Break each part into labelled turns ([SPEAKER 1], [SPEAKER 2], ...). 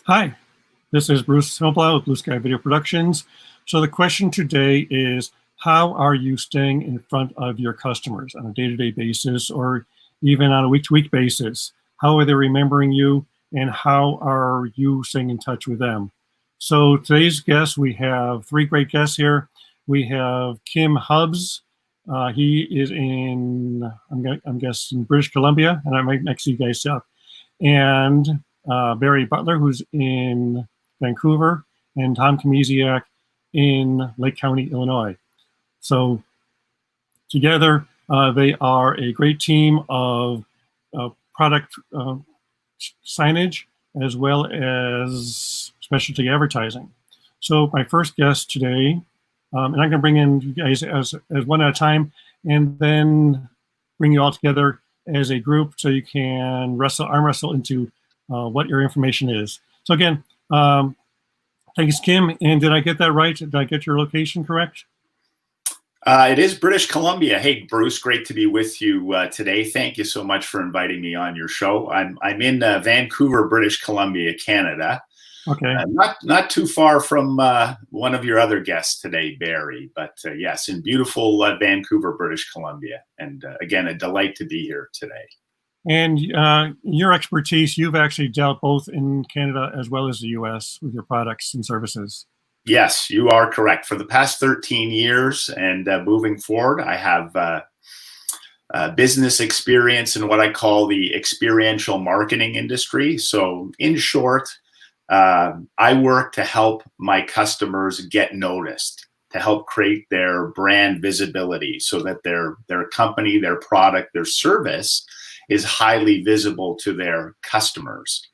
[SPEAKER 1] Hi, this is Bruce Snowplow with Blue Sky Video Productions. So the question today is, how are you staying in front of your customers on a day-to-day basis or even on a week-to-week basis? How are they remembering you and how are you staying in touch with them? So today's guests, we have three great guests here. We have Kim Hubbs. He is in, I'm guessing, British Columbia, and I might mix you guys up. And Barry Butler, who's in Vancouver, and Tom Kinesic in Lake County, Illinois. So together, they are a great team of product signage as well as specialty advertising. So my first guest today, and I'm going to bring in you guys as one at a time, and then bring you all together as a group so you can arm wrestle into what your information is. So again, thanks, Kim. And did I get that right? Did I get your location correct?
[SPEAKER 2] It is British Columbia. Hey, Bruce, great to be with you today. Thank you so much for inviting me on your show. I'm in Vancouver, British Columbia, Canada.
[SPEAKER 1] Okay.
[SPEAKER 2] Not too far from one of your other guests today, Barry. But yes, in beautiful Vancouver, British Columbia. And again, a delight to be here today.
[SPEAKER 1] And your expertise, you've actually dealt both in Canada as well as the US with your products and services.
[SPEAKER 2] Yes, you are correct. For the past 13 years and moving forward, I have business experience in what I call the experiential marketing industry. So in short, I work to help my customers get noticed, to help create their brand visibility so that their company, their product, their service is highly visible to their customers.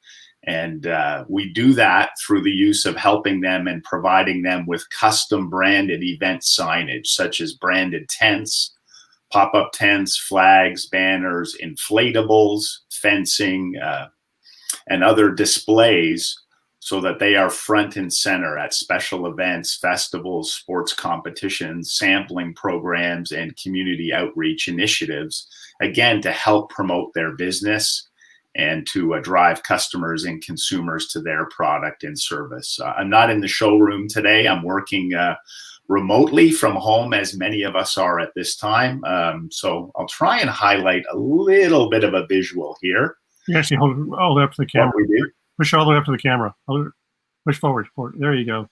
[SPEAKER 2] And we do that through the use of helping them and providing them with custom branded event signage, such as branded tents, pop-up tents, flags, banners, inflatables, fencing, and other displays so that they are front and center at special events, festivals, sports competitions, sampling programs, and community outreach initiatives, again, to help promote their business and to drive customers and consumers to their product and service. I'm not in the showroom today. I'm working remotely from home, as many of us are at this time. So I'll try and highlight a little bit of a visual here.
[SPEAKER 1] You actually hold it all the way up to the camera. Push all the way up to the camera. Push forward. There you go.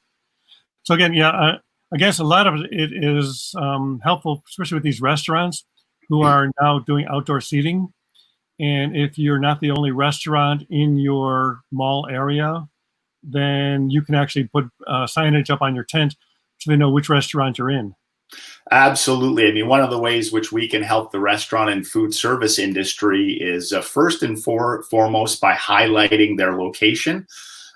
[SPEAKER 1] So again, yeah, I guess a lot of it is helpful, especially with these restaurants who are now doing outdoor seating. And if you're not the only restaurant in your mall area, then you can actually put signage up on your tent so they know which restaurant you're in.
[SPEAKER 2] Absolutely. I mean, one of the ways which we can help the restaurant and food service industry is first and foremost by highlighting their location.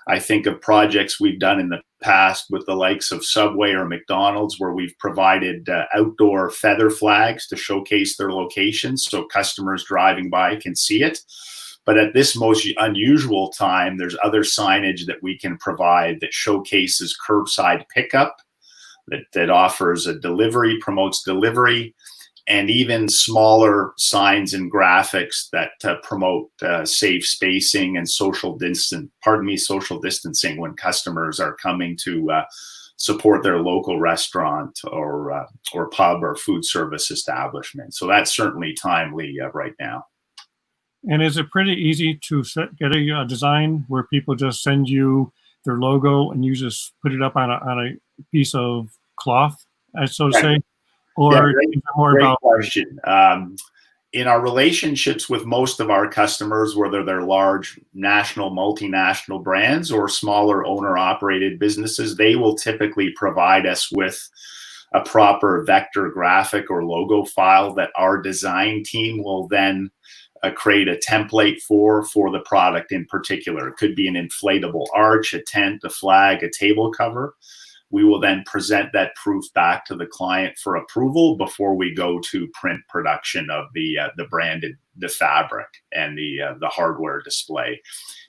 [SPEAKER 2] I think of projects we've done in the past with the likes of Subway or McDonald's, where we've provided outdoor feather flags to showcase their locations so customers driving by can see it. But at this most unusual time, there's other signage that we can provide that showcases curbside pickup, that offers a delivery, promotes delivery, and even smaller signs and graphics that promote safe spacing and social distancing when customers are coming to support their local restaurant or pub or food service establishment. So that's certainly timely right now.
[SPEAKER 1] And is it pretty easy to get a design where people just send you their logo and you just put it up on a piece of cloth, so to say? Or
[SPEAKER 2] great question. In our relationships with most of our customers, whether they're large national, multinational brands or smaller owner-operated businesses, they will typically provide us with a proper vector graphic or logo file that our design team will then create a template for the product in particular. It could be an inflatable arch, a tent, a flag, a table cover. We will then present that proof back to the client for approval before we go to print production of the fabric and the hardware display.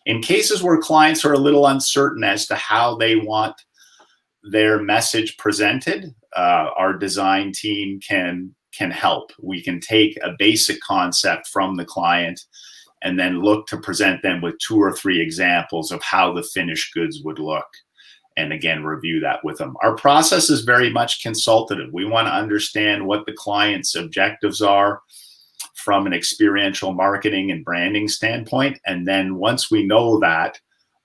[SPEAKER 2] In cases where clients are a little uncertain as to how they want their message presented, our design team can help. We can take a basic concept from the client and then look to present them with 2 or 3 examples of how the finished goods would look. And again, review that with them. Our process is very much consultative. We want to understand what the client's objectives are from an experiential marketing and branding standpoint. And then once we know that,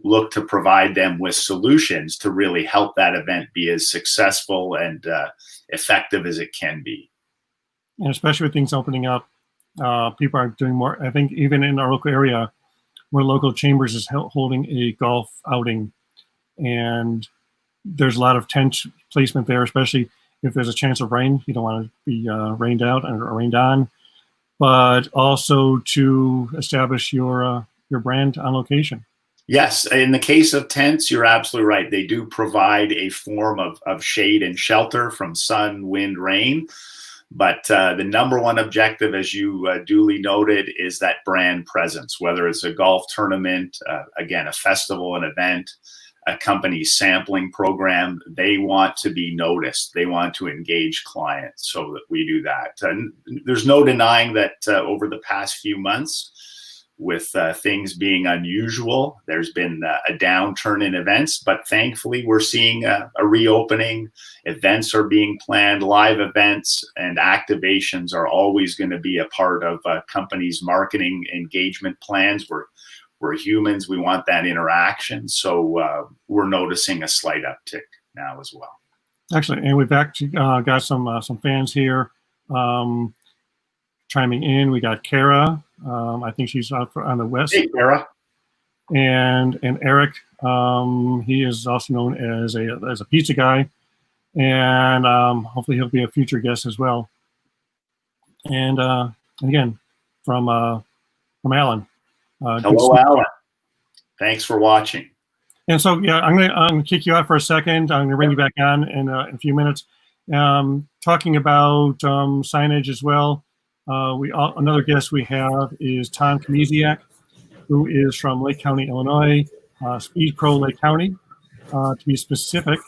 [SPEAKER 2] look to provide them with solutions to really help that event be as successful and effective as it can be.
[SPEAKER 1] And especially with things opening up, people are doing more. I think even in our local area, where local chambers is holding a golf outing, and there's a lot of tent placement there, especially if there's a chance of rain. You don't want to be rained out or rained on, but also to establish your brand on location.
[SPEAKER 2] Yes, in the case of tents, you're absolutely right. They do provide a form of shade and shelter from sun, wind, rain. But the number one objective, as you duly noted, is that brand presence, whether it's a golf tournament, again, a festival, an event, a company's sampling program. They want to be noticed. They want to engage clients, so that we do that. And there's no denying that over the past few months, with things being unusual, there's been a downturn in events, but thankfully we're seeing a reopening. Events are being planned, live events and activations are always going to be a part of a company's marketing engagement plans. We're humans, we want that interaction. So we're noticing a slight uptick now as well.
[SPEAKER 1] Excellent, and we've actually got some fans here chiming in. We got Kara. I think she's out on the west.
[SPEAKER 2] Hey, Kara.
[SPEAKER 1] And Eric. He is also known as a pizza guy, and hopefully he'll be a future guest as well. And again, from Alan.
[SPEAKER 2] Hello, Alan. Thanks for watching.
[SPEAKER 1] And so, yeah, I'm gonna kick you out for a second. I'm gonna bring you back on in a few minutes. Talking about signage as well. Another guest we have is Tom Kinesic, who is from Lake County, Illinois, Speed Pro Lake County, to be specific.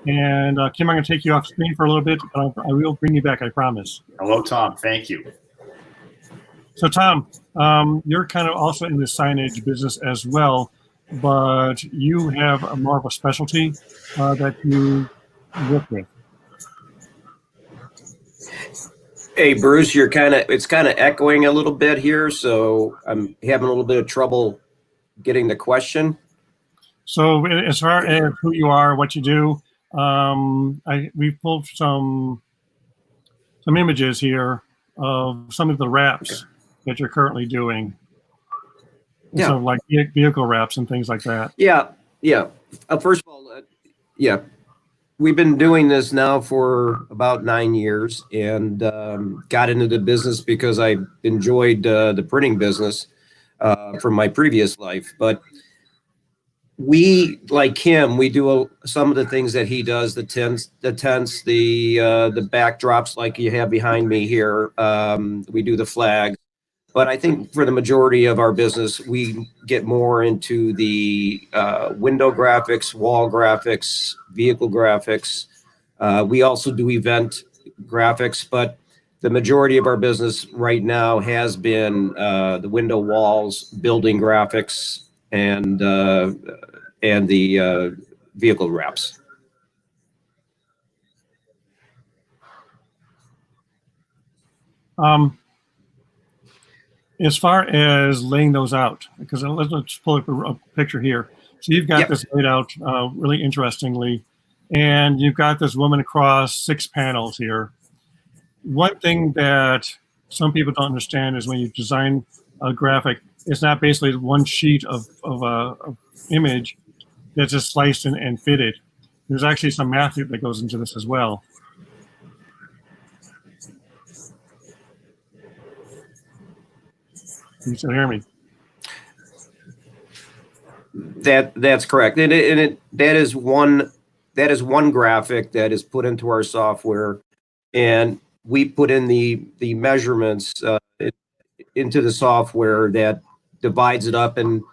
[SPEAKER 1] And Kim, I'm going to take you off screen for a little bit, but I will bring you back, I promise.
[SPEAKER 2] Hello, Tom. Thank you.
[SPEAKER 1] So, Tom, you're kind of also in the signage business as well, but you have more of a specialty that you work with.
[SPEAKER 3] Hey, Bruce, it's kind of echoing a little bit here, so I'm having a little bit of trouble getting the question.
[SPEAKER 1] So as far as who you are, what you do, we pulled some images here of some of the wraps that you're currently doing.
[SPEAKER 3] Yeah.
[SPEAKER 1] So like vehicle wraps and things like that.
[SPEAKER 3] Yeah. First of all, we've been doing this now for about 9 years, and got into the business because I enjoyed the printing business from my previous life. But we, like him, we do some of the things that he does: the tents, the backdrops like you have behind me here. We do the flags. But I think for the majority of our business, we get more into the window graphics, wall graphics, vehicle graphics. We also do event graphics, but the majority of our business right now has been the window walls, building graphics, and the vehicle wraps.
[SPEAKER 1] As far as laying those out, because let's pull up a picture here. So you've got this laid out really interestingly, and you've got this woman across 6 panels here. One thing that some people don't understand is when you design a graphic, it's not basically one sheet of image that's just sliced and fitted. There's actually some math that goes into this as well. Can you still hear me?
[SPEAKER 3] That's correct, and that is one graphic that is put into our software, and we put in the measurements into the software that divides it up and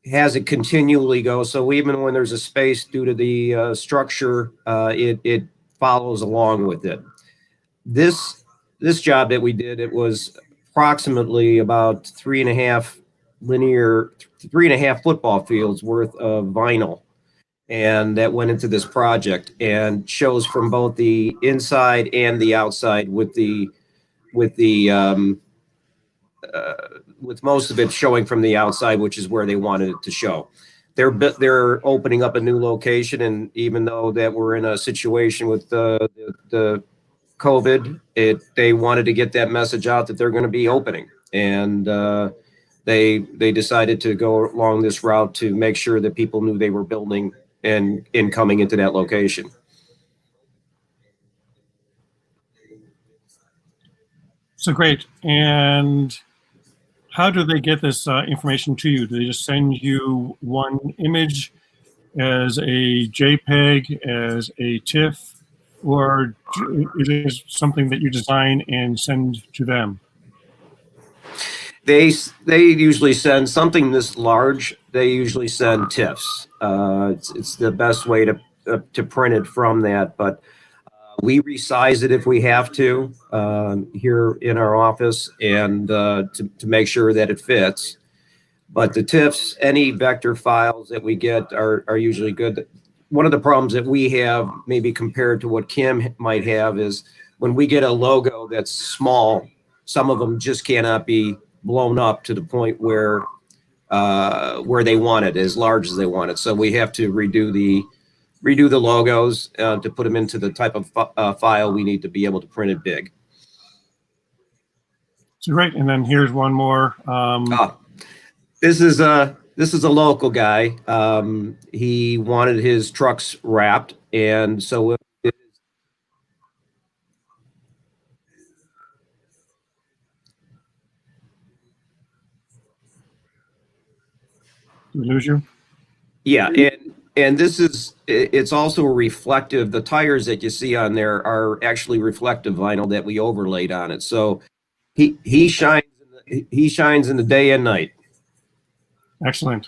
[SPEAKER 3] has it continually go. So even when there's a space due to the structure, it follows along with it. This job that we did, it was approximately about 3.5 linear 3.5 football fields worth of vinyl, and that went into this project, and shows from both the inside and the outside, with most of it showing from the outside, which is where they wanted it to show. They're opening up a new location, and even though that we're in a situation with the COVID, they wanted to get that message out that they're going to be opening, and they decided to go along this route to make sure that people knew they were building and coming into that location.
[SPEAKER 1] So great. And how do they get this information to you? Do they just send you one image as a JPEG, as a TIFF, or is it something that you design and send to them?
[SPEAKER 3] They usually send something this large. They usually send TIFFs. It's the best way to print it from that, but we resize it if we have to here in our office, and to make sure that it fits. But the TIFFs, any vector files that we get are usually good. One of the problems that we have, maybe compared to what Kim might have, is when we get a logo that's small, some of them just cannot be blown up to the point where they want it, as large as they want it. So we have to redo the logos to put them into the type of file we need to be able to print it big.
[SPEAKER 1] So great. And then here's one more.
[SPEAKER 3] This is a local guy. He wanted his trucks wrapped, and so
[SPEAKER 1] Did we lose you?
[SPEAKER 3] yeah, and it's also reflective. The tires that you see on there are actually reflective vinyl that we overlaid on it. So he shines in the day and night.
[SPEAKER 1] Excellent.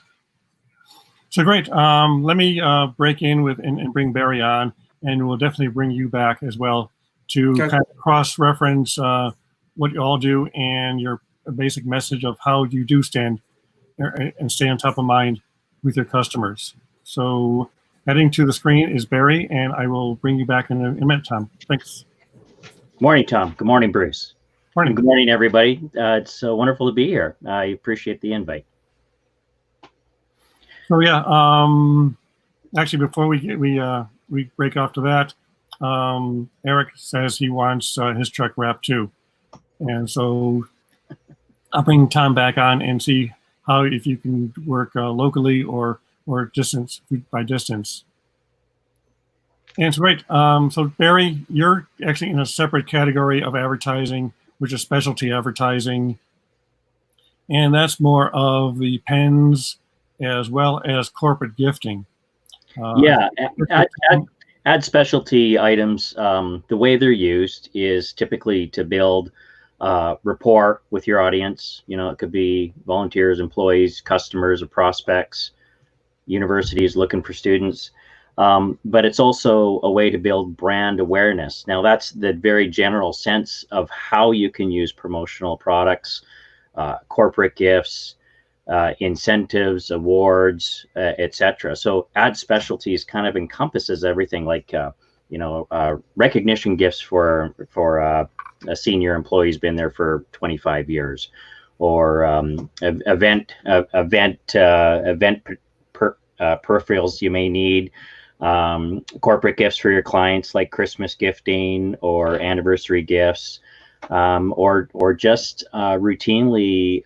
[SPEAKER 1] So great. Let me break in with and bring Barry on, and we'll definitely bring you back as well to kind of cross-reference what you all do and your basic message of how you do stand and stay on top of mind with your customers. So heading to the screen is Barry, and I will bring you back in a minute, Tom. Thanks.
[SPEAKER 4] Good morning, Tom. Good morning, Bruce.
[SPEAKER 1] Morning.
[SPEAKER 4] Good morning, everybody. It's wonderful to be here. I appreciate the invite.
[SPEAKER 1] So yeah, actually, before we break off to that, Eric says he wants his truck wrapped too, and so I'll bring Tom back on and see how, if you can work locally or distance by distance. And so great. So Barry, you're actually in a separate category of advertising, which is specialty advertising, and that's more of the pens as well as corporate gifting.
[SPEAKER 4] Yeah, ad specialty items, the way they're used is typically to build rapport with your audience. You know, it could be volunteers, employees, customers, or prospects, universities looking for students. But it's also a way to build brand awareness. Now, that's the very general sense of how you can use promotional products, corporate gifts, incentives, awards, etc. So ad specialties kind of encompasses everything, like recognition gifts for a senior employee who's been there for 25 years, or event peripherals you may need, corporate gifts for your clients like Christmas gifting or anniversary gifts. Or just routinely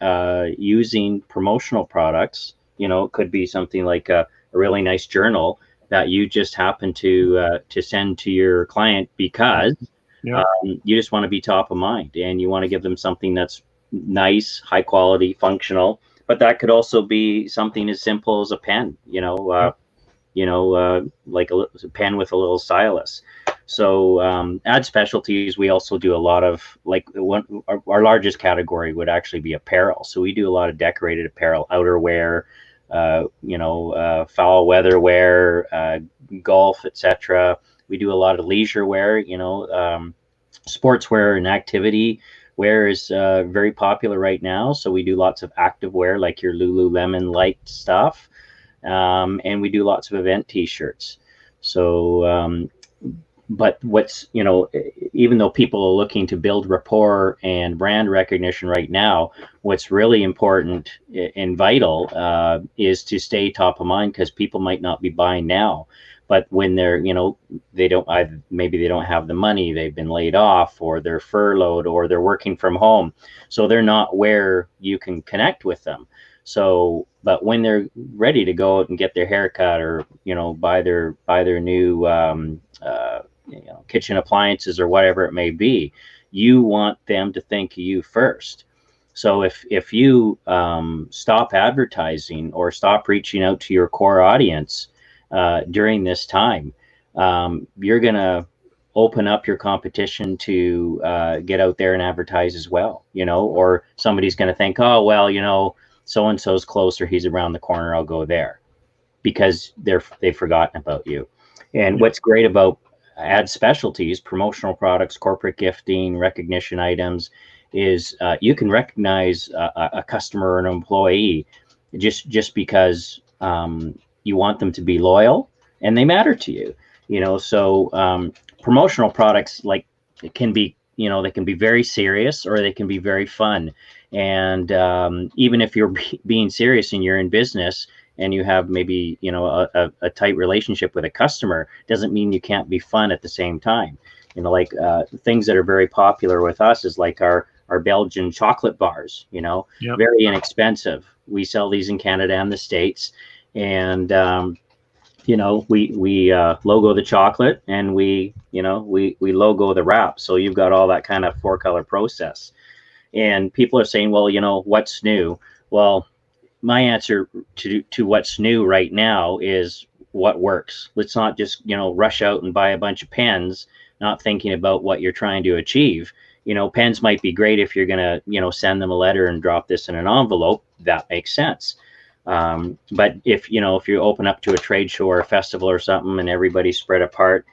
[SPEAKER 4] using promotional products. You know, it could be something like a really nice journal that you just happen to send to your client because you just want to be top of mind and you want to give them something that's nice, high quality, functional. But that could also be something as simple as a pen. Like a pen with a little stylus. So ad specialties, we also do a lot of, like, our largest category would actually be apparel. So we do a lot of decorated apparel, outerwear, foul weather wear, golf, etc. We do a lot of leisure wear, sportswear and activity Wear is very popular right now, so we do lots of active wear, like your Lululemon light stuff, and we do lots of event T-shirts. So, but what's, even though people are looking to build rapport and brand recognition right now, what's really important and vital is to stay top of mind, because people might not be buying now, but when they're, maybe they don't have the money, they've been laid off, or they're furloughed, or they're working from home, so they're not where you can connect with them. So, but when they're ready to go out and get their haircut, or buy their new kitchen appliances or whatever it may be, you want them to think of you first. So if you stop advertising or stop reaching out to your core audience during this time, you're gonna open up your competition to get out there and advertise as well, or somebody's gonna think, oh well, so and so's closer, he's around the corner, I'll go there, because they've forgotten about you. And what's great about ad specialties, promotional products, corporate gifting, recognition items, is you can recognize a customer or an employee just because you want them to be loyal and they matter to you. So promotional products, like, it can be, they can be very serious or they can be very fun. And even if you're being serious and you're in business, and you have maybe a tight relationship with a customer, doesn't mean you can't be fun at the same time. Like things that are very popular with us is like our Belgian chocolate bars.
[SPEAKER 1] Yep.
[SPEAKER 4] Very inexpensive. We sell these in Canada and the States, and we logo the chocolate, and we logo the wrap. So you've got all that kind of 4-color process. And people are saying, well, what's new? Well, my answer to what's new right now is what works. Let's not just, rush out and buy a bunch of pens, not thinking about what you're trying to achieve. Pens might be great if you're going to, send them a letter and drop this in an envelope. That makes sense. But if you open up to a trade show or a festival or something and everybody's spread apart,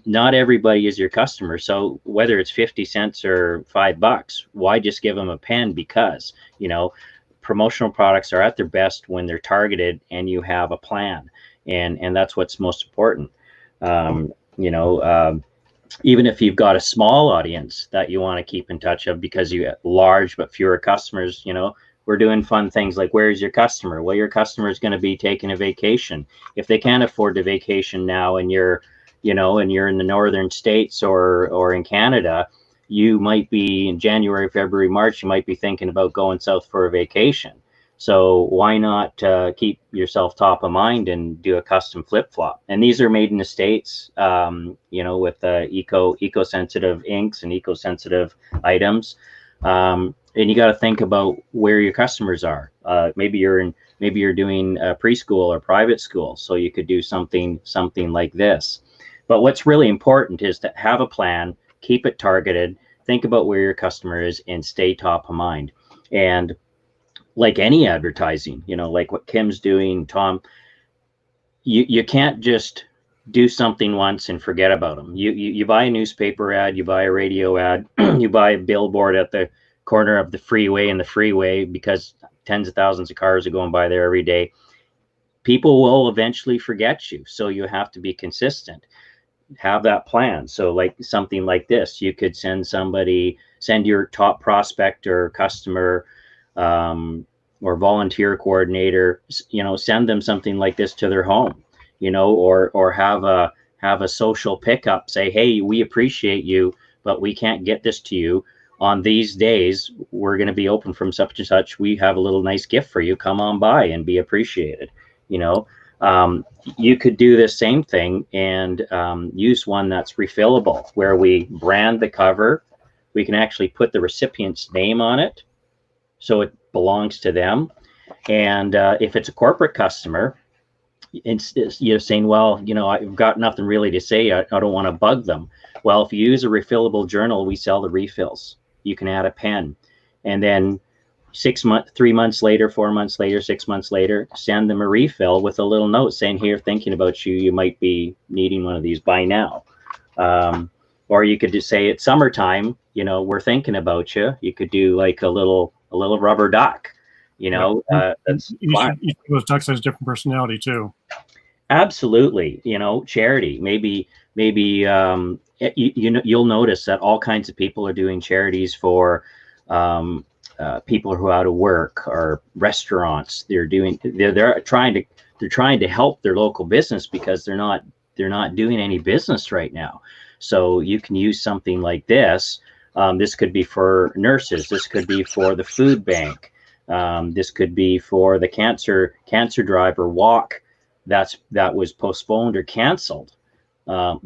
[SPEAKER 4] not everybody is your customer. So whether it's 50 cents or $5, why just give them a pen? Because, promotional products are at their best when they're targeted and you have a plan, and that's what's most important. Even if you've got a small audience that you want to keep in touch of because you have large but fewer customers, we're doing fun things like, where's your customer? Well, your customer is going to be taking a vacation. If they can't afford the vacation now, and you're in the northern states or in Canada, you might be in January, February, March, you might be thinking about going south for a vacation. So why not keep yourself top of mind and do a custom flip-flop? And these are made in the States, with eco-sensitive inks and eco-sensitive items. And you got to think about where your customers are. Maybe you're doing preschool or private school, so you could do something like this. But what's really important is to have a plan, keep it targeted, think about where your customer is, and stay top of mind. And like any advertising, like what Kim's doing, Tom, you can't just do something once and forget about them. You buy a newspaper ad, you buy a radio ad, you buy a billboard at the corner of the freeway and the freeway, because tens of thousands of cars are going by there every day. People will eventually forget you. So you have to be consistent. Have that plan. So like something like this, you could send your top prospect or customer or volunteer coordinator, send them something like this to their home, or have a social pickup, say, hey, we appreciate you, but we can't get this to you on these days. We're going to be open from such and such. We have a little nice gift for you. Come on by and be appreciated. You could do the same thing and use one that's refillable, where we brand the cover. We can actually put the recipient's name on it, so it belongs to them. And if it's a corporate customer, you're saying, well, I've got nothing really to say. I don't want to bug them. Well, if you use a refillable journal, we sell the refills. You can add a pen, and then 3 months later, 4 months later, 6 months later, send them a refill with a little note saying, here, thinking about you, you might be needing one of these by now. Or you could just say it's summertime, you know, we're thinking about you. You could do like a little rubber duck, you know, that's fun.
[SPEAKER 1] Each of those ducks has different personality too.
[SPEAKER 4] Absolutely. You know, charity, maybe, you know, you'll notice that all kinds of people are doing charities for, people who are out of work, or restaurants. They're trying to help their local business because they're not doing any business right now. So you can use something like this. This could be for nurses. This could be for the food bank. This could be for the cancer drive or walk that was postponed or canceled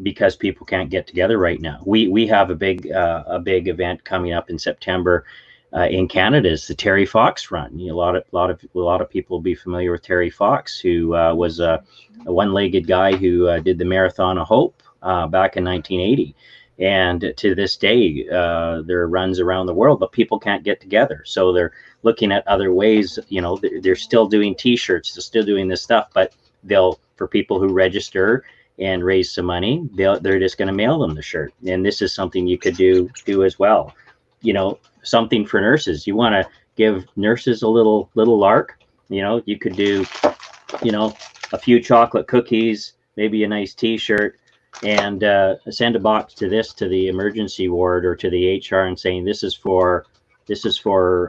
[SPEAKER 4] because people can't get together right now. We have a big event coming up in September in Canada. Is the Terry Fox Run. You know, a lot of people will be familiar with Terry Fox, who was a one-legged guy who did the Marathon of Hope back in 1980. And to this day, there are runs around the world, but people can't get together. So they're looking at other ways. You know, they're still doing T-shirts, they're still doing this stuff, but for people who register and raise some money, they're just going to mail them the shirt. And this is something you could do as well. You know, something for nurses. You want to give nurses a little lark. You know, you could do, you know, a few chocolate cookies, maybe a nice T-shirt, and send a box to the emergency ward or to the HR and saying this is for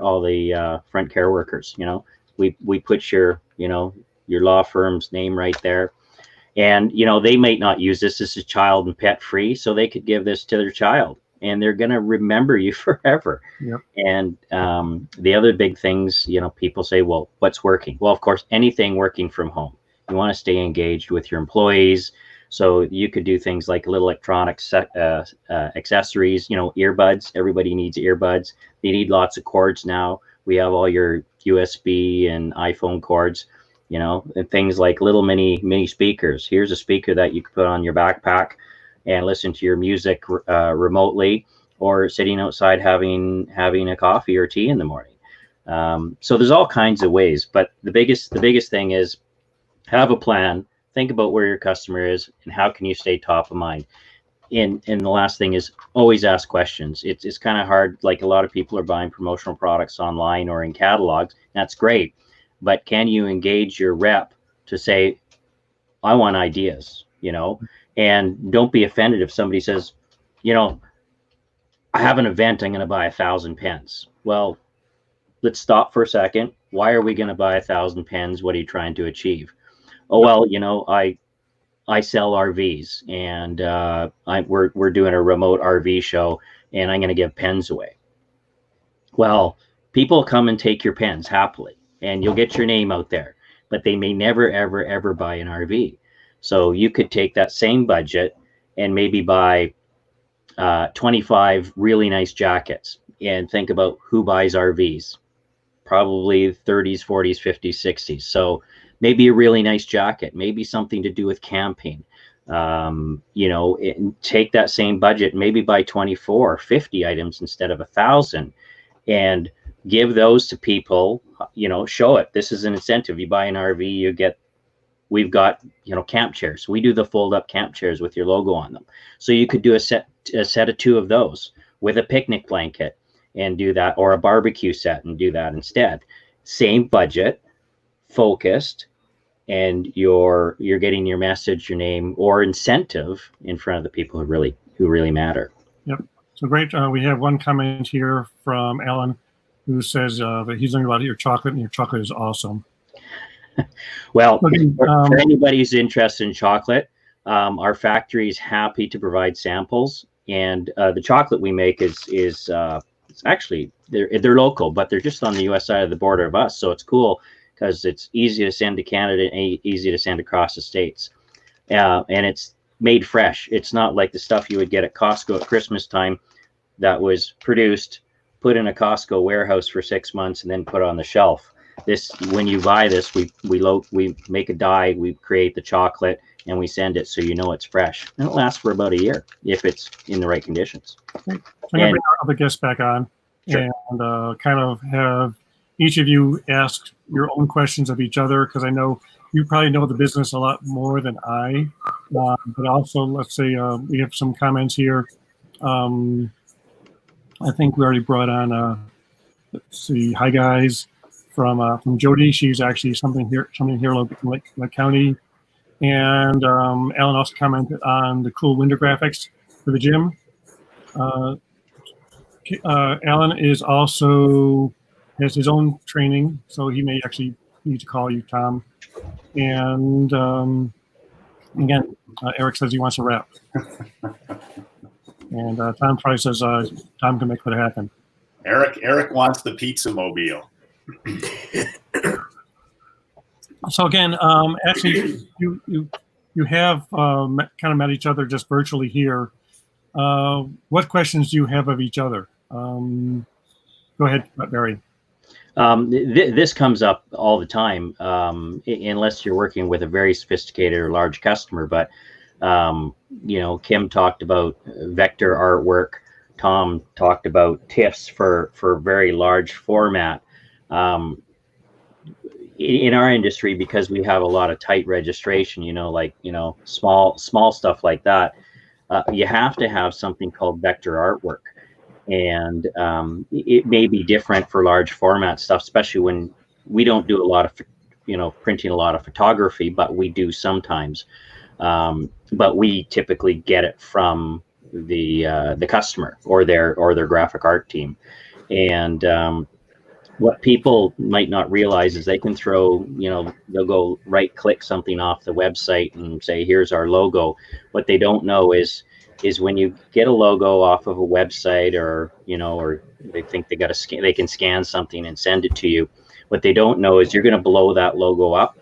[SPEAKER 4] all the front care workers. You know, we put your law firm's name right there. And, you know, they might not use this. This is child and pet free. So they could give this to their child and they're going to remember you forever.
[SPEAKER 1] Yep.
[SPEAKER 4] And the other big things, you know, people say, well, what's working? Well, of course, anything working from home. You want to stay engaged with your employees. So you could do things like little electronic accessories, you know, earbuds. Everybody needs earbuds. They need lots of cords now. We have all your USB and iPhone cords. You know, and things like little mini speakers. Here's a speaker that you can put on your backpack and listen to your music remotely, or sitting outside having a coffee or tea in the morning. So there's all kinds of ways, but the biggest thing is have a plan. Think about where your customer is and how can you stay top of mind. And the last thing is always ask questions. It's kind of hard. Like a lot of people are buying promotional products online or in catalogs. That's great. But can you engage your rep to say, I want ideas, you know, and don't be offended if somebody says, you know, I have an event, I'm going to buy 1,000 pens. Well, let's stop for a second. Why are we going to buy 1,000 pens? What are you trying to achieve? Oh, well, you know, I sell RVs and we're doing a remote RV show and I'm going to give pens away. Well, people come and take your pens happily. And you'll get your name out there, but they may never, ever, ever buy an RV. So you could take that same budget and maybe buy 25 really nice jackets and think about who buys RVs, probably 30s, 40s, 50s, 60s. So maybe a really nice jacket, maybe something to do with camping. You know, take that same budget, maybe buy 24 or 50 items instead of 1,000 and give those to people, you know, show it. This is an incentive. You buy an RV, we've got, you know, camp chairs. We do the fold up camp chairs with your logo on them. So you could do a set of 2 of those with a picnic blanket and do that, or a barbecue set and do that instead. Same budget, focused, and you're getting your message, your name, or incentive in front of the people who really matter.
[SPEAKER 1] Yep. So great. We have one comment here from Alan, who says that he's learning about your chocolate, and your chocolate is awesome.
[SPEAKER 4] Well, for anybody who's interested in chocolate, our factory is happy to provide samples, and the chocolate we make is it's actually they're local, but they're just on the U.S. side of the border of us, so it's cool because it's easy to send to Canada and easy to send across the states, and it's made fresh. It's not like the stuff you would get at Costco at Christmas time that was produced, put in a Costco warehouse for 6 months and then put on the shelf. This, when you buy this, we make a dye, we create the chocolate, and we send it so you know it's fresh. And it lasts for about a year if it's in the right conditions.
[SPEAKER 1] Okay. So I'm going to bring our other guests back on. Sure. And kind of have each of you ask your own questions of each other, because I know you probably know the business a lot more than I. But also, let's say we have some comments here I think we already brought on, let's see, hi guys, from Jody. She's actually something here in Lake County. And Alan also commented on the cool window graphics for the gym. Alan is also has his own training, so he may actually need to call you, Tom. And again, Eric says he wants to wrap. And Tom probably says Tom can make that happen.
[SPEAKER 2] Eric wants the pizza mobile.
[SPEAKER 1] So again, actually, you have kind of met each other just virtually here. What questions do you have of each other? Go ahead, Barry.
[SPEAKER 4] This comes up all the time, unless you're working with a very sophisticated or large customer. But Kim talked about vector artwork. Tom talked about TIFFs for very large format. In our industry, because we have a lot of tight registration, small stuff like that, you have to have something called vector artwork. And it may be different for large format stuff, especially when we don't do a lot of, printing a lot of photography, but we do sometimes. But we typically get it from the customer or their graphic art team. And what people might not realize is they can throw, they'll go right click something off the website and say, here's our logo. What they don't know is when you get a logo off of a website, or they think they can scan something and send it to you. What they don't know is you're going to blow that logo up,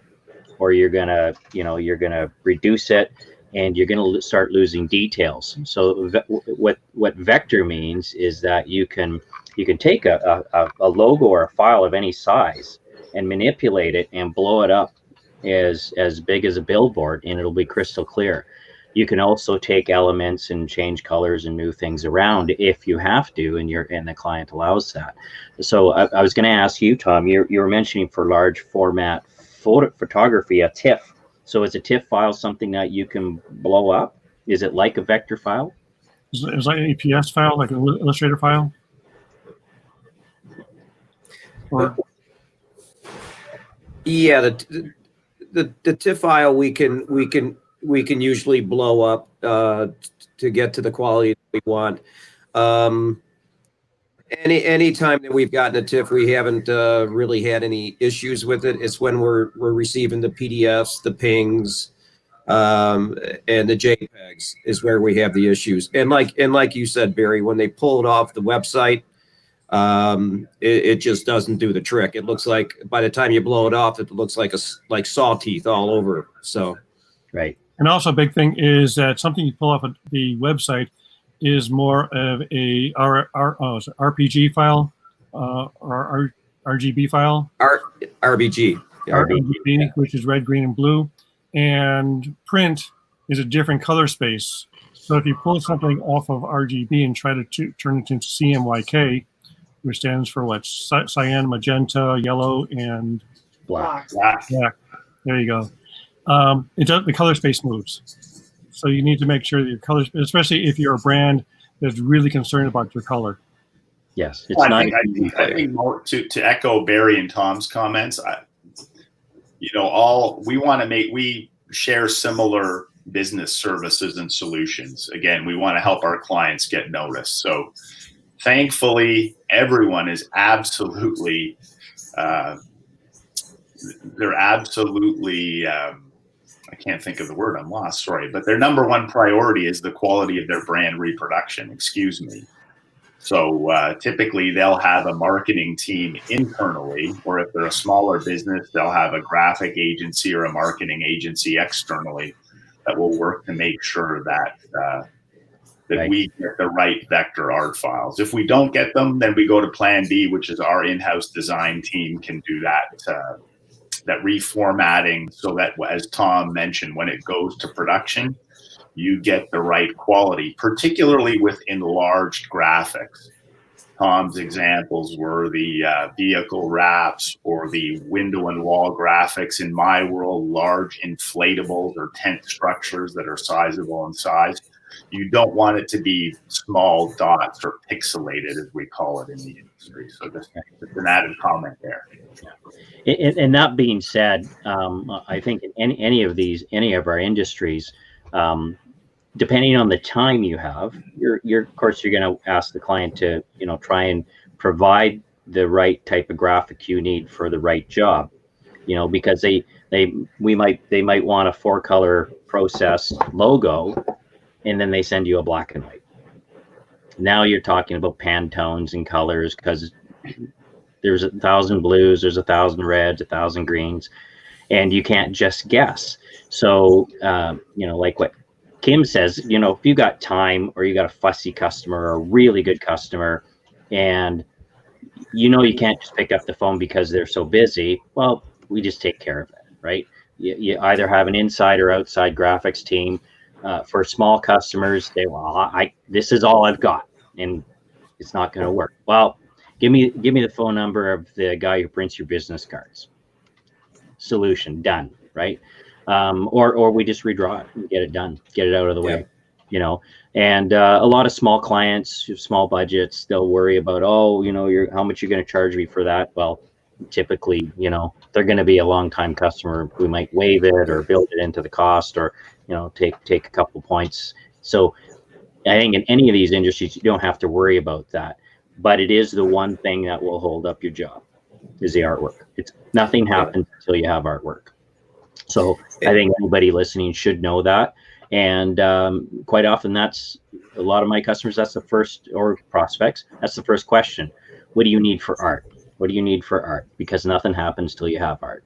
[SPEAKER 4] or you're going to reduce it, and you're going to start losing details. So what vector means is that you can take a logo or a file of any size and manipulate it and blow it up as big as a billboard, and it'll be crystal clear. You can also take elements and change colors and move things around if you have to, and the client allows that. So I was going to ask you, Tom, you were mentioning for large format photography, a TIFF. So is a TIFF file something that you can blow up? Is it like a vector file?
[SPEAKER 1] Is it like an APS file, like an Illustrator file? Or
[SPEAKER 3] yeah, the TIFF file we can usually blow up to get to the quality that we want. Any time that we've gotten a TIFF, we haven't really had any issues with it. It's when we're receiving the PDFs, the pings, and the JPEGs is where we have the issues. And like you said, Barry, when they pull it off the website, it just doesn't do the trick. It looks like by the time you blow it off, it looks like saw teeth all over. So,
[SPEAKER 4] right.
[SPEAKER 1] And also a big thing is that something you pull off of the website is more of a RPG file or RGB file.
[SPEAKER 3] RBG.
[SPEAKER 1] RGB, which is red, green, and blue. And print is a different color space. So if you pull something off of RGB and try to turn it into CMYK, which stands for what? Cyan, magenta, yellow, and
[SPEAKER 4] black.
[SPEAKER 1] Yeah, there you go. The color space moves. So you need to make sure that your colors, especially if you're a brand that's really concerned about your color.
[SPEAKER 4] Yes, it's
[SPEAKER 2] well,
[SPEAKER 4] not.
[SPEAKER 2] I think more to echo Barry and Tom's comments. We share similar business services and solutions. Again, we want to help our clients get noticed. So thankfully, everyone is absolutely, I can't think of the word, I'm lost, sorry. But their number one priority is the quality of their brand reproduction, excuse me. So typically they'll have a marketing team internally, or if they're a smaller business, they'll have a graphic agency or a marketing agency externally that will work to make sure that
[SPEAKER 4] right.
[SPEAKER 2] we get the right vector art files. If we don't get them, then we go to plan B, which is our in-house design team can do that reformatting, so that, as Tom mentioned, when it goes to production, you get the right quality, particularly with enlarged graphics. Tom's examples were the vehicle wraps or the window and wall graphics. In my world, large inflatables or tent structures that are sizable in size. you don't want it to be small dots or pixelated, as we call it in the industry. So just an added comment there.
[SPEAKER 4] And that being said, I think in any of our industries, depending on the time you have, of course you're going to ask the client to, try and provide the right type of graphic you need for the right job, because they might want a 4-color process logo, and then they send you a black and white. Now you're talking about Pantones and colors, because there's 1,000 blues, there's 1,000 reds, 1,000 greens, and you can't just guess. So, like what Kim says, if you got time, or you got a fussy customer or a really good customer, and you can't just pick up the phone because they're so busy, well, we just take care of it, right? You either have an inside or outside graphics team. For small customers, this is all I've got, and it's not going to work. Well, give me the phone number of the guy who prints your business cards. Solution done, right? Or we just redraw it and get it done, get it out of the way, And a lot of small clients, small budgets, they'll worry about, how much you're going to charge me for that. Well, typically, they're going to be a long time customer. We might waive it or build it into the cost, or take a couple points. So I think in any of these industries, you don't have to worry about that. But it is the one thing that will hold up your job, is the artwork. Nothing happens until you have artwork. So I think anybody listening should know that. And quite often, that's a lot of my customers, that's the first, or prospects, that's the first question. What do you need for art? What do you need for art? Because nothing happens till you have art.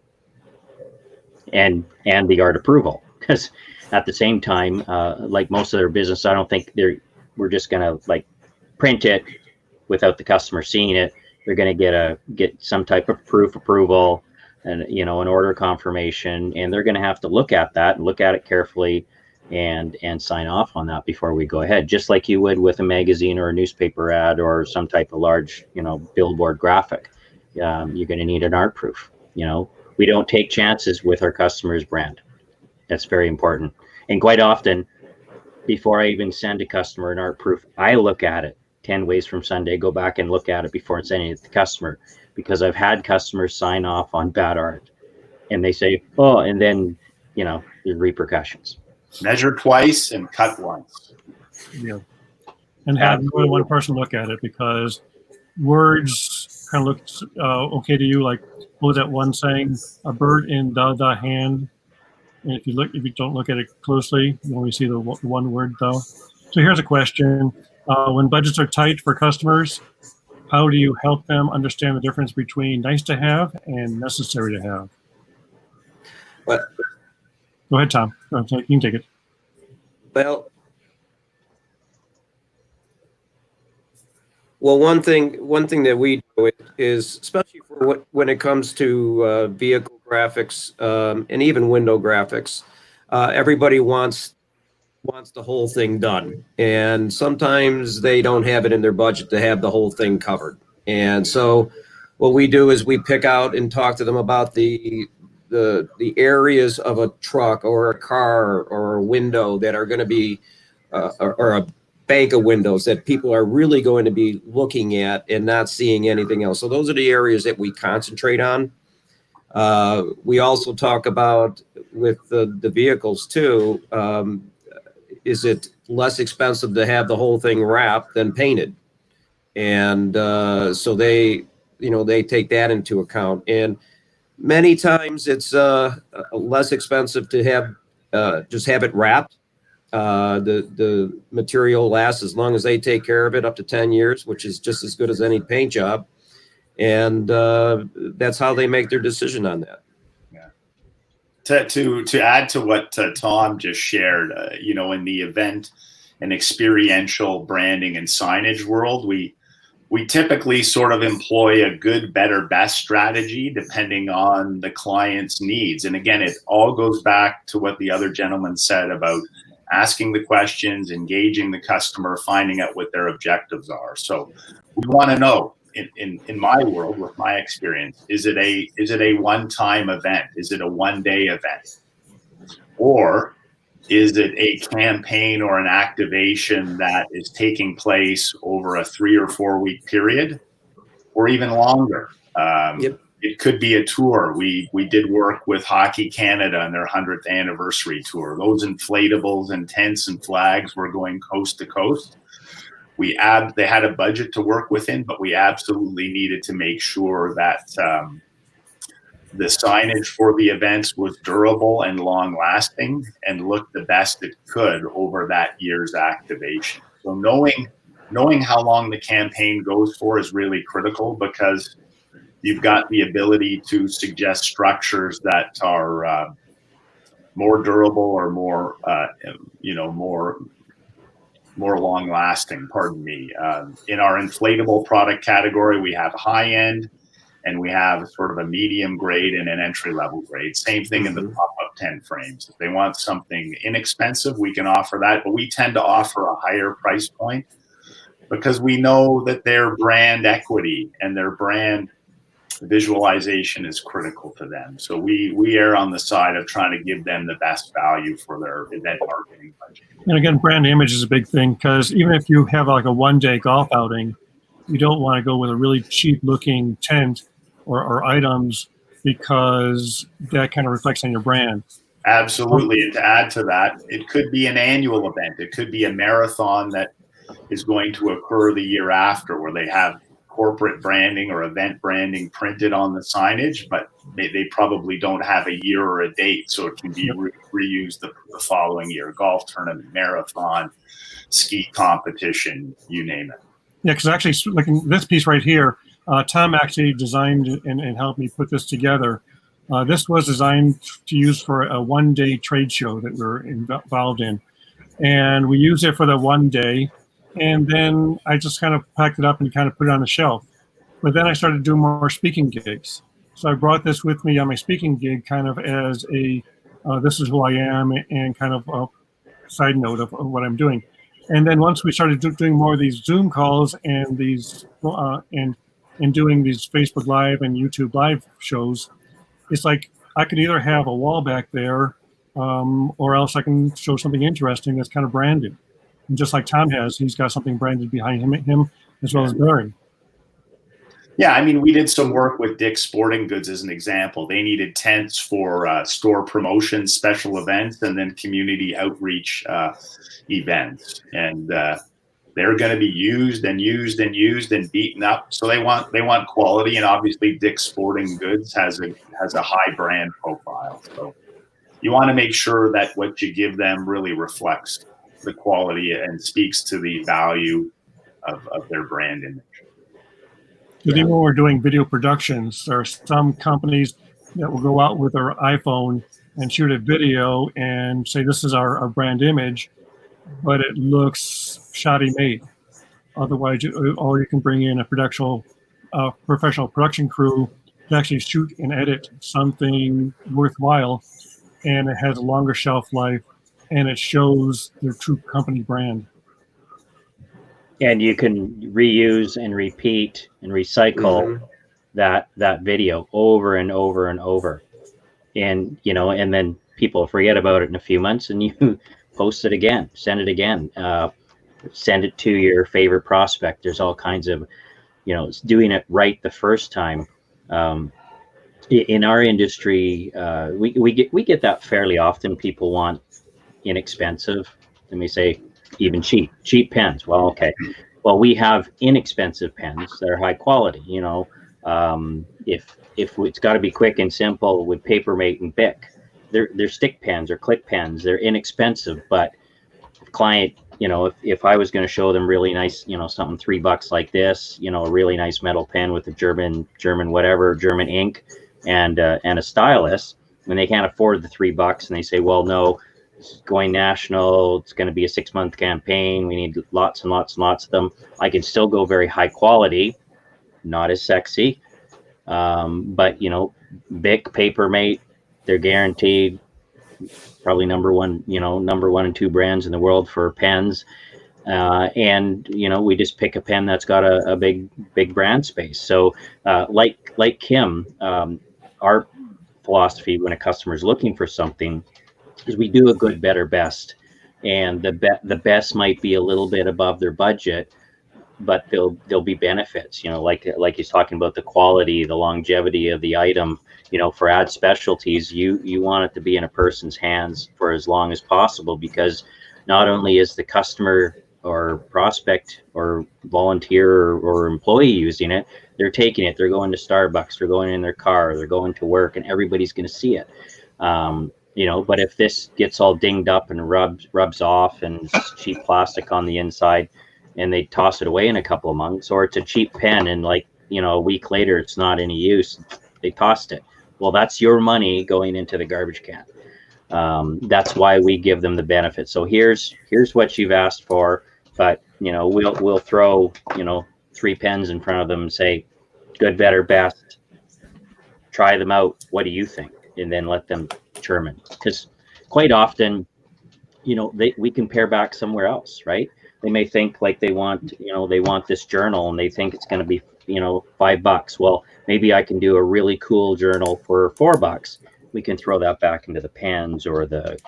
[SPEAKER 4] And the art approval. Because at the same time, like most of their business, I don't think we're just going to print it without the customer seeing it. They're going to get some type of proof approval, and an order confirmation, and they're going to have to look at that and look at it carefully and sign off on that before we go ahead, just like you would with a magazine or a newspaper ad or some type of large billboard graphic. You're going to need an art proof. We don't take chances with our customer's brand. That's very important. And quite often, before I even send a customer an art proof, I look at it 10 ways from Sunday, go back and look at it before sending it to the customer, because I've had customers sign off on bad art, and they say, oh, and then, there's repercussions.
[SPEAKER 2] Measure twice and cut once.
[SPEAKER 1] Yeah. And have more than one person look at it, because words kind of look okay to you. Like, what was that one saying? A bird in the hand. And if you don't look at it closely, you only see the one word though. So here's a question. When budgets are tight for customers, how do you help them understand the difference between nice to have and necessary to have?
[SPEAKER 3] Well,
[SPEAKER 1] go ahead, Tom. You can take it.
[SPEAKER 3] Well, one thing that we do is, especially for when it comes to vehicle graphics and even window graphics, everybody wants the whole thing done, and sometimes they don't have it in their budget to have the whole thing covered. And so what we do is we pick out and talk to them about the areas of a truck or a car or a window that are going to be or a bank of windows that people are really going to be looking at and not seeing anything else. So those are the areas that we concentrate on. We also talk about with the vehicles too. Is it less expensive to have the whole thing wrapped than painted? And so they take that into account. And many times it's less expensive to have just have it wrapped. The material lasts as long as they take care of it, up to 10 years, which is just as good as any paint job. And that's how they make their decision on that.
[SPEAKER 2] To add to what Tom just shared, in the event and experiential branding and signage world, we typically sort of employ a good, better, best strategy depending on the client's needs. And again, it all goes back to what the other gentleman said about asking the questions, engaging the customer, finding out what their objectives are. So we want to know, in my world, with my experience, is it a one-time event? Is it a one-day event? Or Is it a campaign or an activation that is taking place over a 3 or 4 week period, or even longer?
[SPEAKER 3] Yep.
[SPEAKER 2] It could be a tour. We did work with Hockey Canada on their 100th anniversary tour. Those inflatables and tents and flags were going coast to coast. They had a budget to work within, but we absolutely needed to make sure that the signage for the events was durable and long lasting and looked the best it could over that year's activation. So knowing how long the campaign goes for is really critical, because you've got the ability to suggest structures that are more durable or more long lasting. Pardon me. In our inflatable product category, we have high end, and we have sort of a medium grade and an entry level grade. Same thing in the pop-up tent frames. If they want something inexpensive, we can offer that, but we tend to offer a higher price point because we know that their brand equity and their brand visualization is critical to them. So we err on the side of trying to give them the best value for their event marketing budget.
[SPEAKER 1] And again, brand image is a big thing, because even if you have like a one-day golf outing, you don't want to go with a really cheap-looking tent or items, because that kind of reflects on your brand.
[SPEAKER 2] Absolutely. And to add to that, it could be an annual event. It could be a marathon that is going to occur the year after, where they have corporate branding or event branding printed on the signage, but they probably don't have a year or a date, so it can be reused the following year. Golf tournament, marathon, ski competition, you name it.
[SPEAKER 1] Yeah, because actually, looking at this piece right here, Tom actually designed and helped me put this together. This was designed to use for a one-day trade show that we're involved in. And we used it for the one day. And then I just kind of packed it up and kind of put it on the shelf. But then I started doing more speaking gigs. So I brought this with me on my speaking gig, kind of as a, this is who I am, and kind of a side note of what I'm doing. And then once we started doing more of these Zoom calls and these, and doing these Facebook Live and YouTube Live shows, it's like I could either have a wall back there, or else I can show something interesting that's kind of branded. And just like Tom has, he's got something branded behind him as well as Barry.
[SPEAKER 2] Yeah, I mean, we did some work with Dick's Sporting Goods as an example. They needed tents for store promotions, special events, and then community outreach events. And they're going to be used and used and used and beaten up. So they want quality, and obviously Dick's Sporting Goods has a high brand profile. So you want to make sure that what you give them really reflects the quality and speaks to the value of their brand image.
[SPEAKER 1] Because even when we're doing video productions, there are some companies that will go out with their iPhone and shoot a video and say this is our brand image, but it looks shoddy made. Otherwise, or you can bring in a professional production crew to actually shoot and edit something worthwhile, and it has a longer shelf life, and it shows their true company brand.
[SPEAKER 4] And you can reuse and repeat and recycle that video over and over and over. And, and then people forget about it in a few months, and you post it again, send it again, send it to your favorite prospect. There's all kinds of, doing it right the first time. In our industry, we get that fairly often. People want inexpensive, let me say, even cheap pens. Well, okay. Well, we have inexpensive pens that are high quality. If it's got to be quick and simple with Papermate and Bic, they're stick pens or click pens. They're inexpensive, but client, if I was going to show them really nice, something $3 like this, a really nice metal pen with a German ink and a stylus, when they can't afford the $3 and they say, well, no, it's going national, it's going to be a 6-month campaign, we need lots and lots and lots of them, I can still go very high quality, not as sexy, but Bic, Papermate, they're guaranteed probably number one and two brands in the world for pens, and we just pick a pen that's got a big brand space. So like Kim, our philosophy when a customer is looking for something is we do a good, better, best, and the best might be a little bit above their budget, but there'll be benefits, like he's talking about the quality, the longevity of the item. For ad specialties, you want it to be in a person's hands for as long as possible, because not only is the customer or prospect or volunteer or employee using it, they're taking it, they're going to Starbucks, they're going in their car, they're going to work, and everybody's going to see it. But if this gets all dinged up and rubs off and it's cheap plastic on the inside, and they toss it away in a couple of months, or it's a cheap pen and a week later it's not any use, they tossed it. Well, that's your money going into the garbage can. That's why we give them the benefit. So here's what you've asked for, but we'll throw 3 pens in front of them and say, good, better, best, try them out, what do you think? And then let them determine, because quite often we can pare back somewhere else, right? They may think like they want this journal, and they think it's going to be $5. Well, maybe I can do a really cool journal for $4. We can throw that back into the pens or the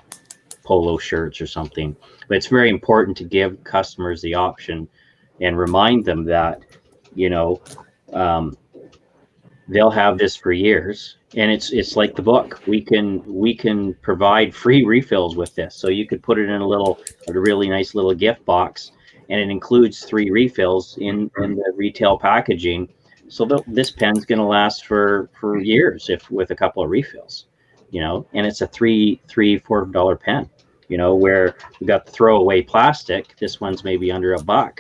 [SPEAKER 4] polo shirts or something. But it's very important to give customers the option and remind them that they'll have this for years. And it's like the book. We can provide free refills with this. So you could put it in a really nice little gift box, and it includes 3 refills in the retail packaging. So this pen's going to last for years with a couple of refills, and it's a $4 pen, where we got the throwaway plastic. This one's maybe under $1,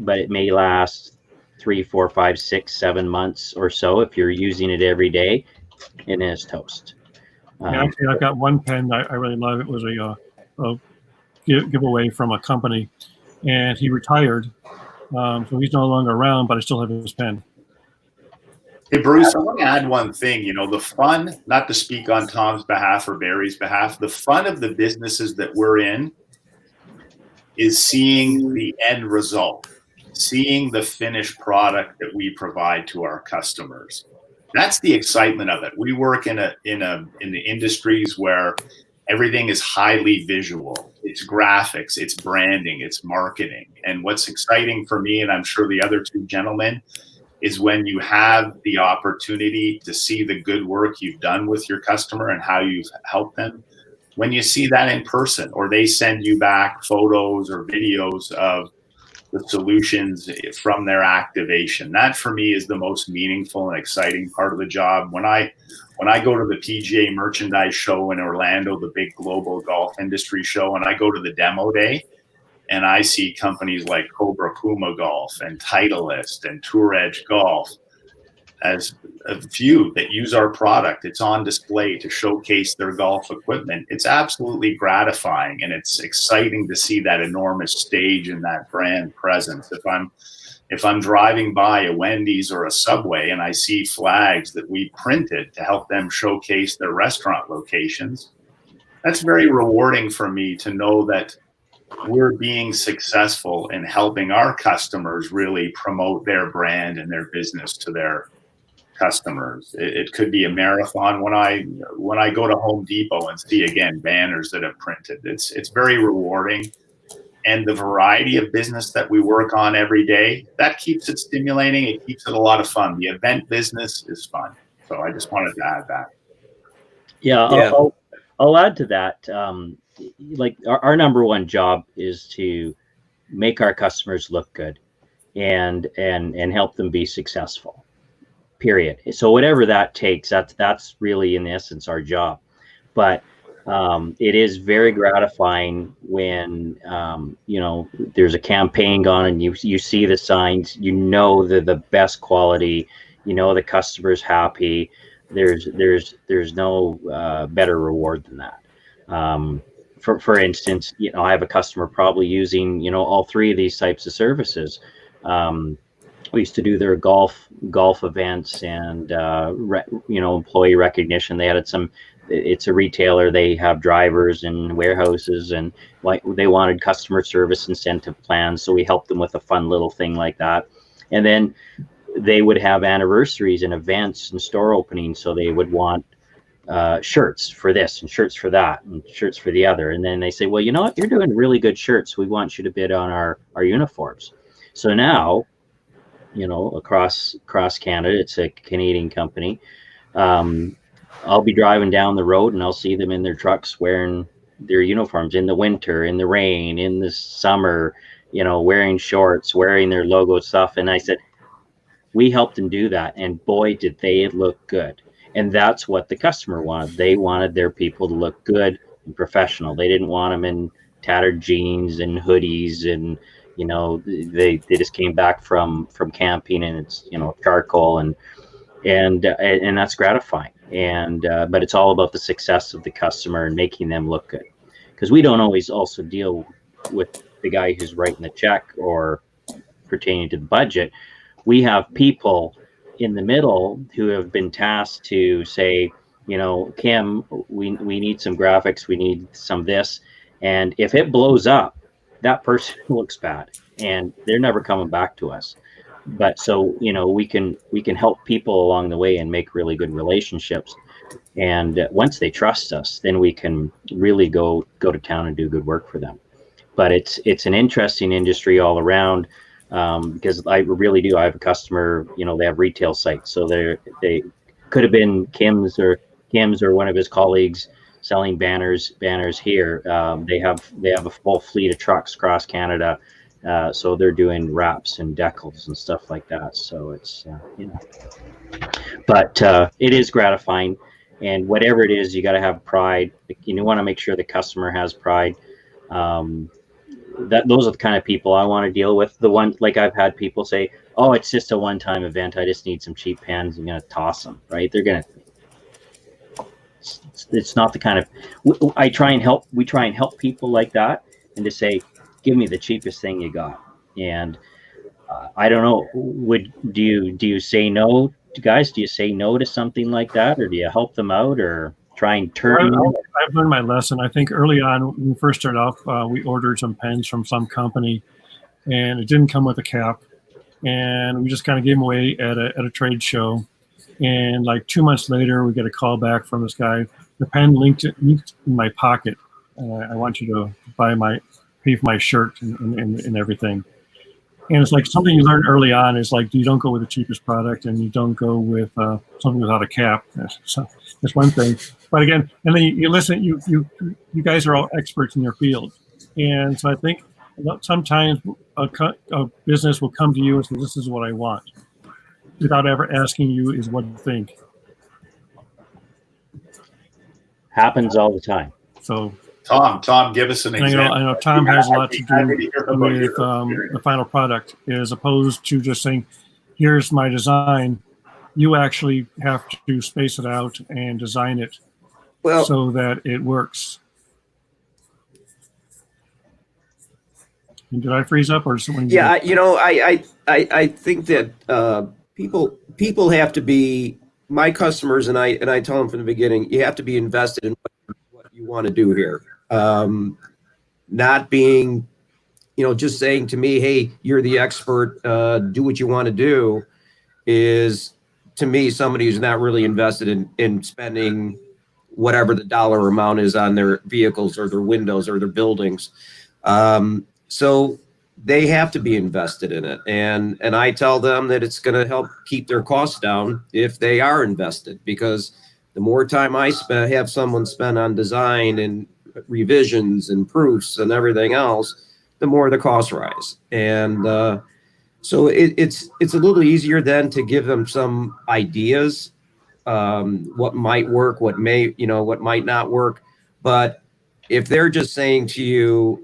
[SPEAKER 4] but it may last 3, 4, 5, 6, 7 months or so if you're using it every day, and it's toast.
[SPEAKER 1] Actually, I've got one pen I really love. It was a giveaway from a company, and he retired, so he's no longer around, but I still have his pen.
[SPEAKER 2] Hey, Bruce, I want to add one thing. The fun, not to speak on Tom's behalf or Barry's behalf, the fun of the businesses that we're in is seeing the end result, seeing the finished product that we provide to our customers. That's the excitement of it. We work in the industries where everything is highly visual. It's graphics, it's branding, it's marketing. And what's exciting for me, and I'm sure the other 2 gentlemen, is when you have the opportunity to see the good work you've done with your customer and how you've helped them. When you see that in person, or they send you back photos or videos of the solutions from their activation, that for me is the most meaningful and exciting part of the job. When I go to the PGA Merchandise Show in Orlando, the big global golf industry show, and I go to the demo day, and I see companies like Cobra Puma Golf and Titleist and Tour Edge Golf as a few that use our product. It's on display to showcase their golf equipment. It's absolutely gratifying, and it's exciting to see that enormous stage and that brand presence. If I'm driving by a Wendy's or a Subway and I see flags that we printed to help them showcase their restaurant locations, that's very rewarding for me to know that we're being successful in helping our customers really promote their brand and their business to their customers. It could be a marathon when I go to Home Depot and see again banners that have printed. It's very rewarding, and the variety of business that we work on every day, that keeps it stimulating. It keeps it a lot of fun. The event business is fun, so I just wanted to add that.
[SPEAKER 4] Yeah. I'll add to that. Like our number one job is to make our customers look good and help them be successful, period. So whatever that takes, that's really in essence our job. But it is very gratifying when there's a campaign going and you see the signs, they're the best quality, the customer's happy. There's no better reward than that. For instance, I have a customer probably using all 3 of these types of services. We used to do their golf events and employee recognition. They had it's a retailer. They have drivers and warehouses, and they wanted customer service incentive plans. So we helped them with a fun little thing like that. And then they would have anniversaries and events and store openings. So they would want shirts for this and shirts for that and shirts for the other. And then they say, well, you know what, you're doing really good shirts. We want you to bid on our uniforms. So now, you know, across Canada, it's a Canadian company. I'll be driving down the road and I'll see them in their trucks wearing their uniforms in the winter, in the rain, in the summer, you know, wearing shorts, wearing their logo stuff. And I said, we helped them do that. And boy, did they look good. And that's what the customer wanted. They wanted their people to look good and professional. They didn't want them in tattered jeans and hoodies, and you know, they just came back from camping and it's, you know, charcoal, and that's gratifying. And but it's all about the success of the customer and making them look good, because we don't always also deal with the guy who's writing the check or pertaining to the budget. We have people in the middle who have been tasked to say, you know, Kim, we need some graphics, we need some this, and if it blows up, that person looks bad and they're never coming back to us. But so, you know, we can help people along the way and make really good relationships. And once they trust us, then we can really go to town and do good work for them. But it's an interesting industry all around, because I really do. I have a customer, you know, they have retail sites, so they could have been Kim's or one of his colleagues selling banners here. They have a full fleet of trucks across Canada, so they're doing wraps and decals and stuff like that. So it's you know, but it is gratifying, and whatever it is, you got to have pride. You want to make sure the customer has pride. Those are the kind of people I want to deal with. The one, like, I've had people say, "Oh, it's just a one-time event. I just need some cheap pens. I'm gonna toss them." Right? It's not the kind of. We try and help people like that, and to say, "Give me the cheapest thing you got." And I don't know. Do you say no to guys? Do you say no to something like that, or do you help them out, or try and turn?
[SPEAKER 1] I've learned my lesson. I think early on when we first started off, we ordered some pens from some company, and it didn't come with a cap, and we just kind of gave them away at a trade show. And like 2 months later, we get a call back from this guy. The pen linked in my pocket. I want you to pay for my shirt and everything. And it's like something you learn early on is like, you don't go with the cheapest product, and you don't go with something without a cap. So that's one thing. But again, and then you listen. You guys are all experts in your field, and so I think sometimes a business will come to you and say, "This is what I want," without ever asking you is what you think.
[SPEAKER 4] Happens all the time.
[SPEAKER 1] So
[SPEAKER 2] Tom, give us an example.
[SPEAKER 1] I know Tom has a lot to do with the final product, as opposed to just saying, "Here's my design." You actually have to space it out and design it so that it works. And did I freeze up or something?
[SPEAKER 3] Yeah, you know, I think that people have to be my customers, and I tell them from the beginning, you have to be invested in what you want to do here. Not being, you know, just saying to me, "Hey, you're the expert, do what you want to do," is, to me, somebody who's not really invested in spending whatever the dollar amount is on their vehicles or their windows or their buildings. So they have to be invested in it. And I tell them that it's going to help keep their costs down if they are invested, because the more time I have someone spend on design and revisions and proofs and everything else, the more the costs rise. And so it's a little easier then to give them some ideas, what might work, what might not work. But if they're just saying to you,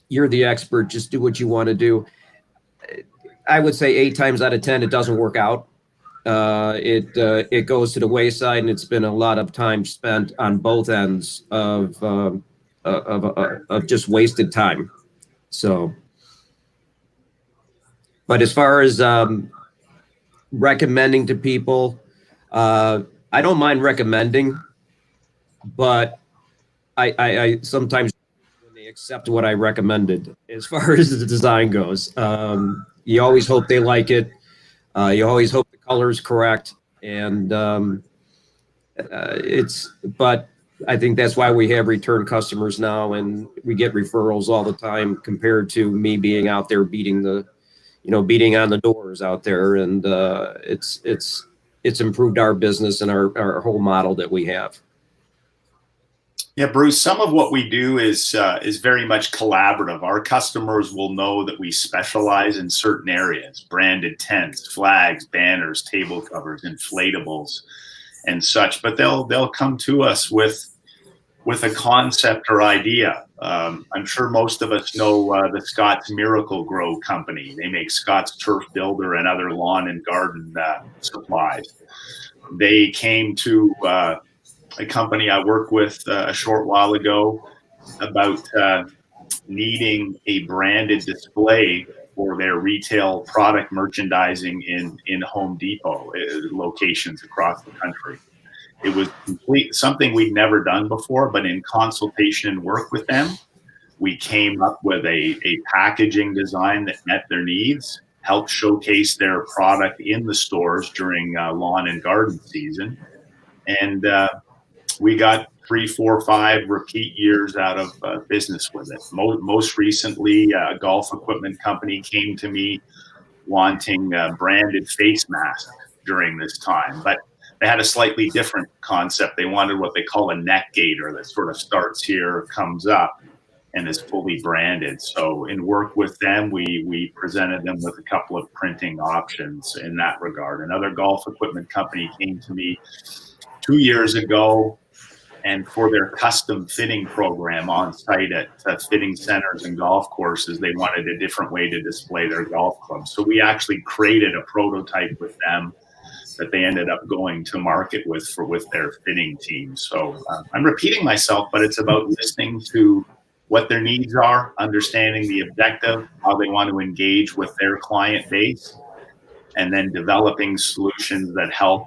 [SPEAKER 3] "You're the expert, just do what you want to do," I would say 8 times out of 10 it doesn't work out. It goes to the wayside, and it's been a lot of time spent on both ends of just wasted time. So, but as far as recommending to people, I don't mind recommending, but I sometimes when they accept what I recommended as far as the design goes. You always hope they like it. You always hope the color is correct, and But I think that's why we have return customers now, and we get referrals all the time compared to me being out there beating on the doors out there. And it's improved our business and our whole model that we have.
[SPEAKER 2] Yeah, Bruce, some of what we do is very much collaborative. Our customers will know that we specialize in certain areas: branded tents, flags, banners, table covers, inflatables, and such. But they'll come to us with a concept or idea. I'm sure most of us know the Scott's Miracle Grow company. They make Scott's Turf Builder and other lawn and garden supplies. They came to a company I worked with a short while ago about needing a branded display for their retail product merchandising in Home Depot locations across the country. It was something we'd never done before, but in consultation and work with them, we came up with a packaging design that met their needs, helped showcase their product in the stores during lawn and garden season. And we got 3, 4, 5 repeat years out of business with it. Most recently, a golf equipment company came to me wanting branded face masks during this time, but they had a slightly different concept. They wanted what they call a neck gaiter that sort of starts here, comes up, and is fully branded. So in work with them, we presented them with a couple of printing options in that regard. Another golf equipment company came to me 2 years ago, and for their custom fitting program on site at fitting centers and golf courses, they wanted a different way to display their golf clubs. So we actually created a prototype with them that they ended up going to market with their fitting team. So I'm repeating myself, but it's about listening to what their needs are, understanding the objective, how they want to engage with their client base, and then developing solutions that help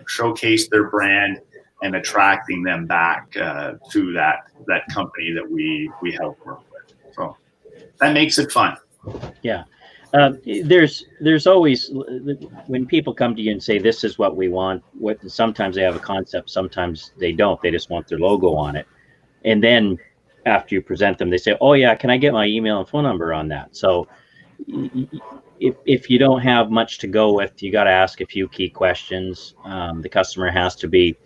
[SPEAKER 2] showcase their brand and attracting them back to that company that we help work with. So that makes it fun.
[SPEAKER 4] Yeah. There's always, when people come to you and say, this is what we want, sometimes they have a concept, sometimes they don't. They just want their logo on it. And then after you present them, they say, oh yeah, can I get my email and phone number on that? So if you don't have much to go with, you got to ask a few key questions. The customer has to be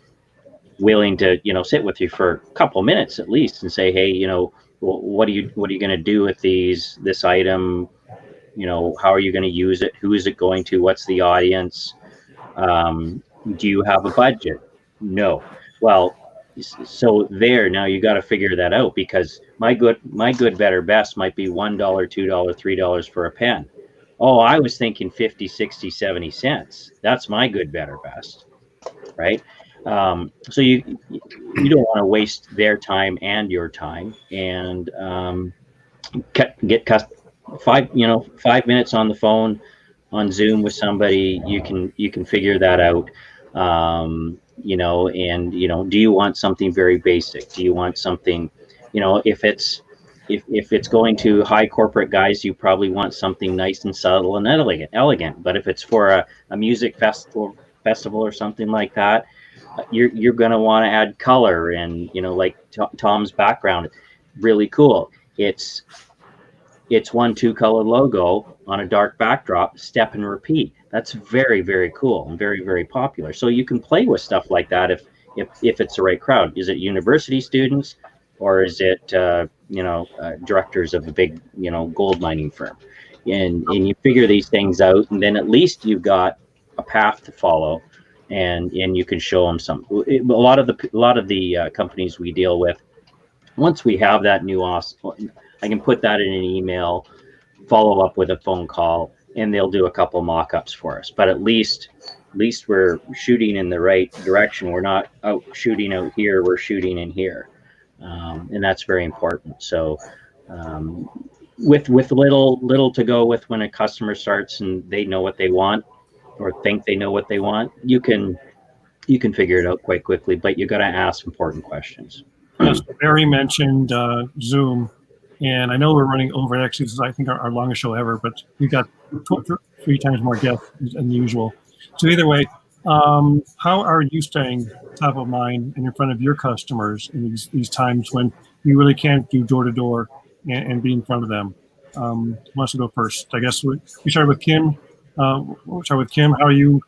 [SPEAKER 4] willing to, sit with you for a couple minutes at least and say, hey, what are you going to do with this item? How are you going to use it? Who is it going to? What's the audience? Do you have a budget? No. Well, so now you got to figure that out, because my good, better, best might be $1, $2, $3 for a pen. Oh, I was thinking 50, 60, 70 cents. That's my good, better, best, right? So you don't want to waste their time and your time, and get 5 minutes on the phone on Zoom with somebody. You can figure that out. Do you want something very basic? Do you want something, if it's going to high corporate guys, you probably want something nice and subtle and elegant. But if it's for a music festival or something like that, you're going to want to add color and, like Tom's background, really cool. It's 1-2 color logo on a dark backdrop, step and repeat. That's very, very cool and very, very popular. So you can play with stuff like that if it's the right crowd. Is it university students, or is it directors of a big gold mining firm? And you figure these things out, and then at least you've got a path to follow, and you can show them some. A lot of the companies we deal with, once we have that nuance, I can put that in an email, follow up with a phone call, and they'll do a couple mock-ups for us. But at least we're shooting in the right direction. We're not shooting out here, we're shooting in here. And that's very important. So with little to go with, when a customer starts and they know what they want or think they know what they want, you can figure it out quite quickly, but you got to ask important questions.
[SPEAKER 1] Yes, Barry mentioned Zoom, and I know we're running over. Actually, this is, I think, our longest show ever, but we've got 3 times more guests than usual. So either way, how are you staying top of mind and in front of your customers in these times when you really can't do door to door and be in front of them? Who wants to go first? I guess we start with Kim. We'll start with Kim. How are you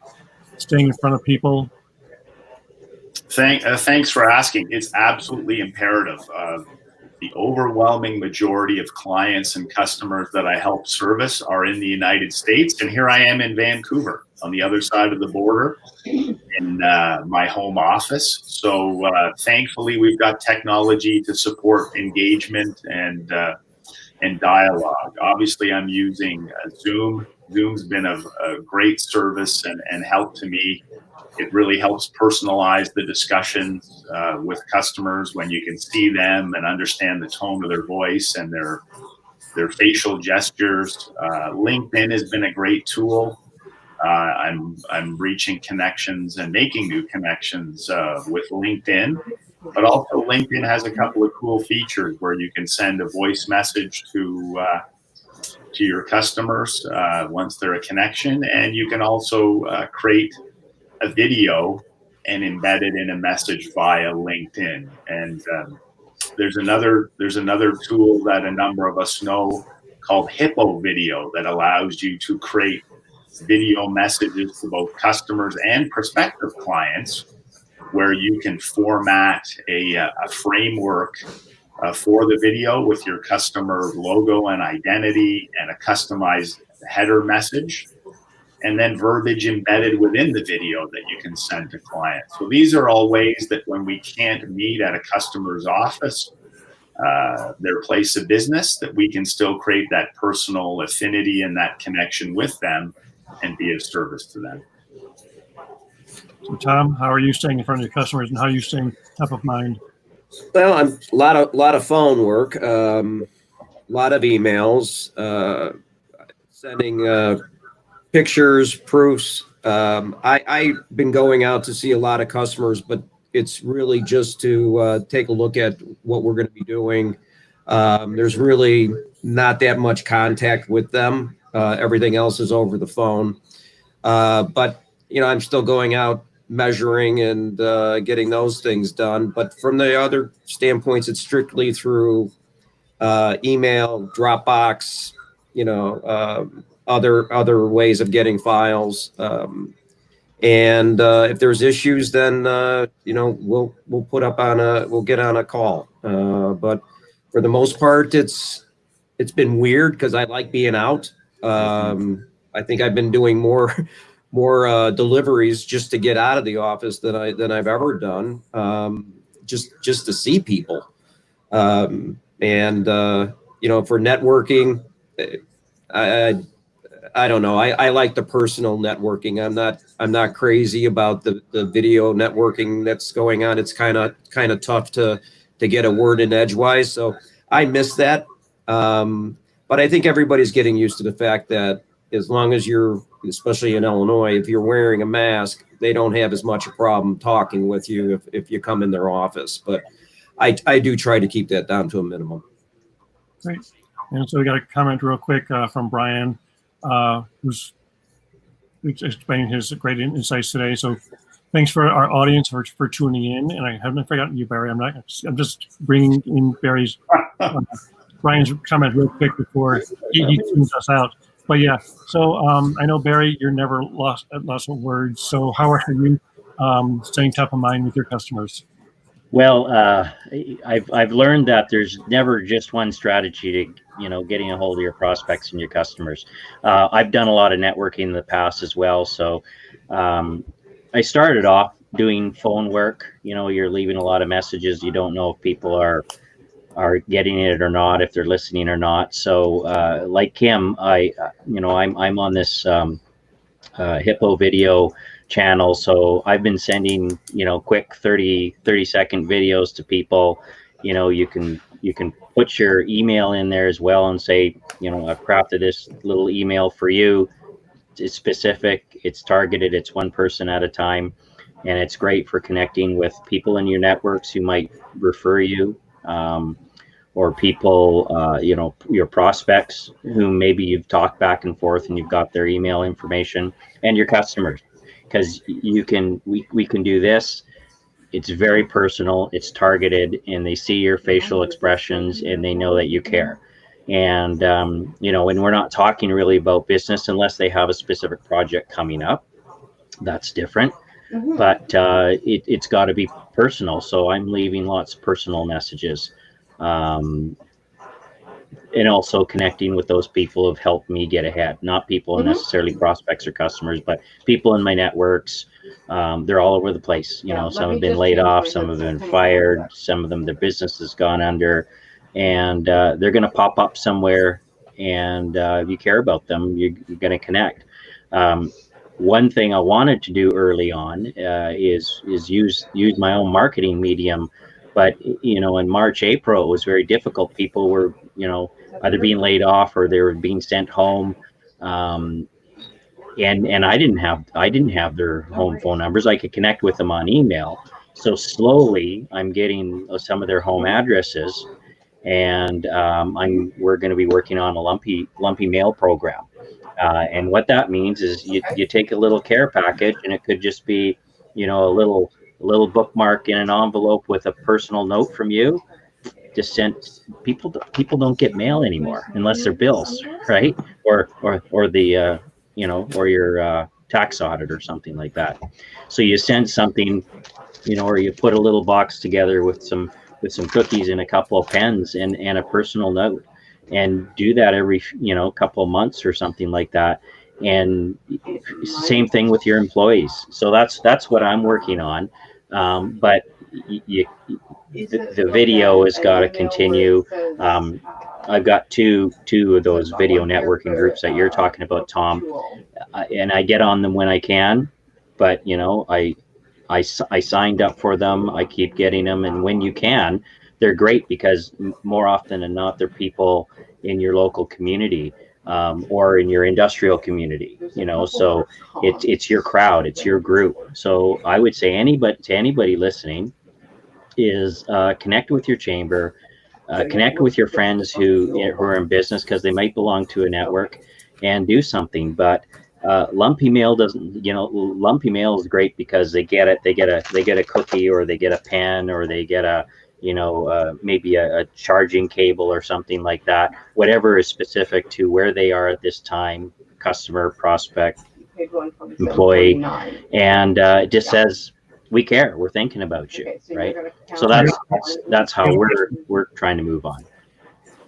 [SPEAKER 1] staying in front of people?
[SPEAKER 2] Thanks for asking. It's absolutely imperative. The overwhelming majority of clients and customers that I help service are in the United States, and here I am in Vancouver on the other side of the border in my home office. So thankfully, we've got technology to support engagement and dialogue. Obviously, I'm using Zoom. Zoom's been a great service and help to me. It really helps personalize the discussions with customers when you can see them and understand the tone of their voice and their facial gestures. LinkedIn has been a great tool. I'm reaching connections and making new connections with LinkedIn, but also LinkedIn has a couple of cool features where you can send a voice message to your customers once they're a connection, and you can also create a video and embed it in a message via LinkedIn. And there's another tool that a number of us know called Hippo Video that allows you to create video messages to both customers and prospective clients, where you can format a framework for the video with your customer logo and identity and a customized header message, and then verbiage embedded within the video that you can send to clients. So these are all ways that when we can't meet at a customer's office, their place of business, that we can still create that personal affinity and that connection with them and be of service to them.
[SPEAKER 1] So Tom, how are you staying in front of your customers and how are you staying top of mind?
[SPEAKER 3] Well, I'm a lot of phone work, a lot of emails, sending pictures, proofs. I've been going out to see a lot of customers, but it's really just to take a look at what we're going to be doing. There's really not that much contact with them. Everything else is over the phone. But, I'm still going out measuring and getting those things done. But from the other standpoints, it's strictly through email, Dropbox, other ways of getting files. And if there's issues, then we'll get on a call. But for the most part, it's been weird because I like being out. I think I've been doing more deliveries just to get out of the office than I've ever done, just to see people. And for networking, I don't know. I like the personal networking. I'm not crazy about the video networking that's going on. It's kind of tough to get a word in edgewise. So I miss that. But I think everybody's getting used to the fact that as long as you're, especially in Illinois, if you're wearing a mask, they don't have as much a problem talking with you if you come in their office. But I do try to keep that down to a minimum.
[SPEAKER 1] Great. And so we got a comment real quick from Brian, who's explaining his great insights today. So thanks for our audience for tuning in. And I haven't forgotten you, Barry. I'm just bringing in Barry's Brian's comment real quick before he tunes us out. But yeah, so I know, Barry, you're never lost of words. So how are you staying top of mind with your customers?
[SPEAKER 4] Well, I've learned that there's never just one strategy to, getting a hold of your prospects and your customers. I've done a lot of networking in the past as well. So I started off doing phone work. You're leaving a lot of messages. You don't know if people are getting it or not, if they're listening or not. So like Kim, I'm on this Hippo Video channel. So I've been sending, quick 30-second videos to people. You can put your email in there as well and say, I've crafted this little email for you. It's specific, it's targeted, it's one person at a time. And it's great for connecting with people in your networks who might refer you, or people, your prospects who maybe you've talked back and forth and you've got their email information, and your customers. Because we can do this It's very personal, it's targeted, and they see your facial expressions and they know that you care. And you know, and we're not talking really about business unless they have a specific project coming up. That's different. But it's got to be personal. So I'm leaving lots of personal messages, and also connecting with those people who've helped me get ahead. Not people necessarily prospects or customers, but people in my networks. They're all over the place. You know, some have been laid off, some have been fired, some of them their business has gone under, and they're going to pop up somewhere. And if you care about them, you're going to connect. One thing I wanted to do early on is use my own marketing medium, but you know, in March, April, it was very difficult. People were, you know, either being laid off or they were being sent home, and I didn't have their home phone numbers. I could connect with them on email. So slowly, I'm getting some of their home addresses, and we're going to be working on a lumpy mail program. And what that means is you take a little care package, and it could just be, you know, a little bookmark in an envelope with a personal note from you. Just sent. People don't get mail anymore unless they're bills, right? Or the you know, or your tax audit or something like that. So you send something, you know, or you put a little box together with some cookies and a couple of pens and a personal note, and do that every, you know, couple of months or something like that. And same thing with your employees. So that's what I'm working on. But the video has got to continue. I've got two of those video networking groups that you're talking about, Tom, and I get on them when I can. But you know, I signed up for them. I keep getting them, and when you can, they're great because more often than not, they're people in your local community, or in your industrial community. You know, so it's your crowd, it's your group. So I would say anybody listening is connect with your chamber, connect with your friends who are in business, because they might belong to a network, and do something. But lumpy mail doesn't, you know, lumpy mail is great because they get a cookie, or they get a pen, or they get a, you know, maybe a charging cable or something like that, whatever is specific to where they are at this time, customer, prospect, employee, and it just says, we care, we're thinking about you, right? So that's how we're trying to move on.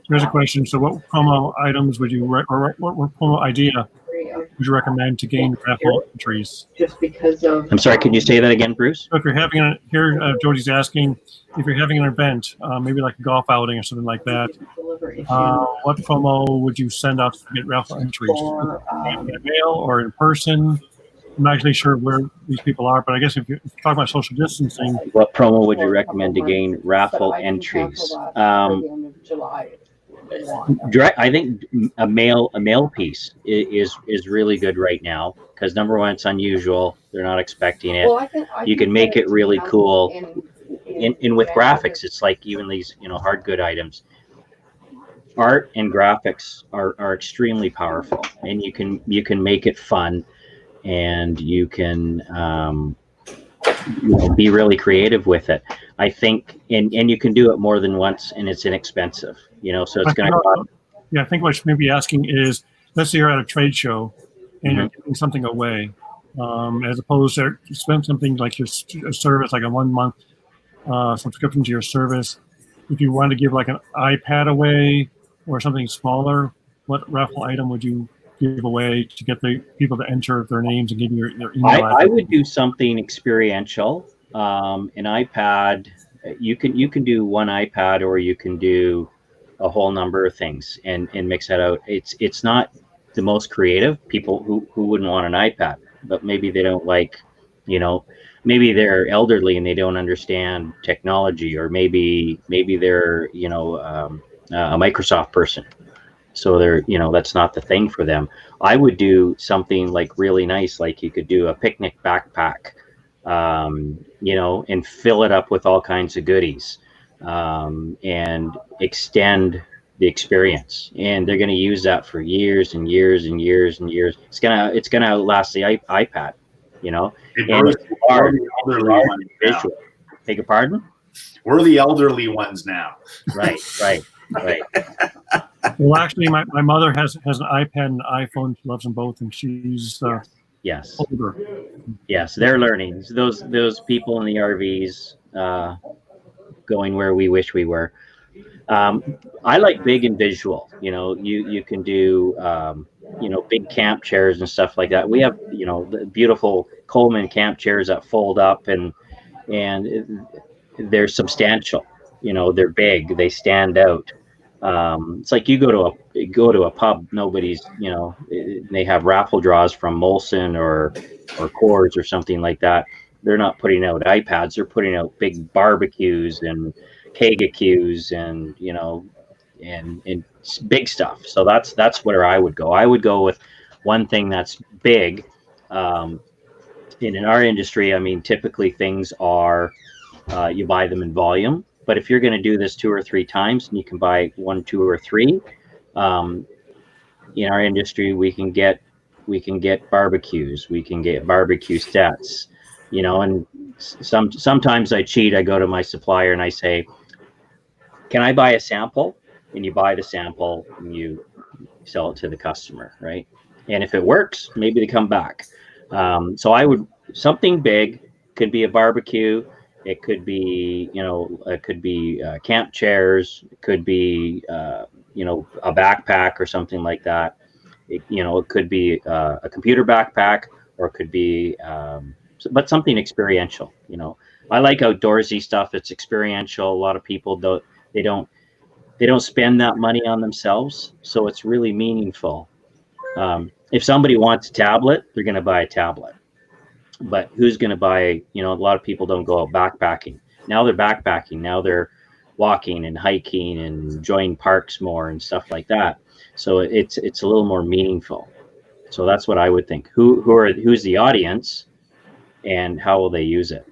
[SPEAKER 1] Here's a question. So what promo items would you, or what promo idea would you recommend to gain raffle entries?
[SPEAKER 5] Just because of.
[SPEAKER 4] I'm sorry, can you say that again, Bruce?
[SPEAKER 1] So if you're having Jody's asking, if you're having an event, maybe like a golf outing or something like that, what promo would you send out to get raffle entries? In mail or in person? I'm not actually sure where these people are, but I guess if you're talking about social distancing.
[SPEAKER 4] What promo would you recommend to gain raffle entries? I think a mail piece is really good right now, because number one, it's unusual. They're not expecting it. You can make it really cool. And with graphics, it's like even these, you know, hard good items. Art and graphics are extremely powerful, and you can make it fun, and you can you know, be really creative with it. I think, and you can do it more than once, and it's inexpensive. You know, so it's going to cost.
[SPEAKER 1] Yeah, I think what you may be asking is, let's say you're at a trade show and you're giving something away, as opposed to spend something like your service, like a 1 month subscription to your service. If you want to give like an iPad away or something smaller, what raffle item would you give away to get the people to enter their names and give you their email address?
[SPEAKER 4] I would do something experiential. An iPad, you can do one iPad, or you can do a whole number of things and mix that out. It's not the most creative. People who wouldn't want an iPad, but maybe they don't like, you know, maybe they're elderly and they don't understand technology, or maybe they're, you know, a Microsoft person. So they're, you know, that's not the thing for them. I would do something like really nice, like you could do a picnic backpack, you know, and fill it up with all kinds of goodies, and extend the experience. And they're going to use that for years and years and years and years. It's gonna outlast the iPad, you know. And it's large visual. Beg your pardon?
[SPEAKER 2] We're the elderly ones now.
[SPEAKER 4] Right.
[SPEAKER 1] Well, actually, my mother has an iPad and an iPhone. She loves them both, and she's
[SPEAKER 4] Yes.
[SPEAKER 1] older.
[SPEAKER 4] Yes, they're learning. Those people in the RVs going where we wish we were. I like big and visual. You can do big camp chairs and stuff like that. We have the beautiful Coleman camp chairs that fold up and they're substantial. They're big. They stand out. It's like you go to a pub. Nobody's they have raffle draws from Molson or Coors or something like that. They're not putting out iPads. They're putting out big barbecues and kegacus and and big stuff. So that's where I would go. I would go with one thing that's big. In our industry, I mean, typically things are you buy them in volume. But if you're going to do this 2 or 3 times, and you can buy 1, 2, or 3, in our industry, we can get barbecues, we can get barbecue sets, and sometimes I cheat. I go to my supplier and I say, "Can I buy a sample?" And you buy the sample and you sell it to the customer, right? And if it works, maybe they come back. So I would something big. Could be a barbecue. It could be, camp chairs. It could be, a backpack or something like that. It could be a computer backpack, or it could be, but something experiential. I like outdoorsy stuff. It's experiential. A lot of people don't spend that money on themselves, so it's really meaningful. If somebody wants a tablet, they're going to buy a tablet. But who's going to buy, a lot of people don't go out backpacking. Now they're backpacking. Now they're walking and hiking and enjoying parks more and stuff like that. So it's a little more meaningful. So that's what I would think. Who's the audience and how will they use it?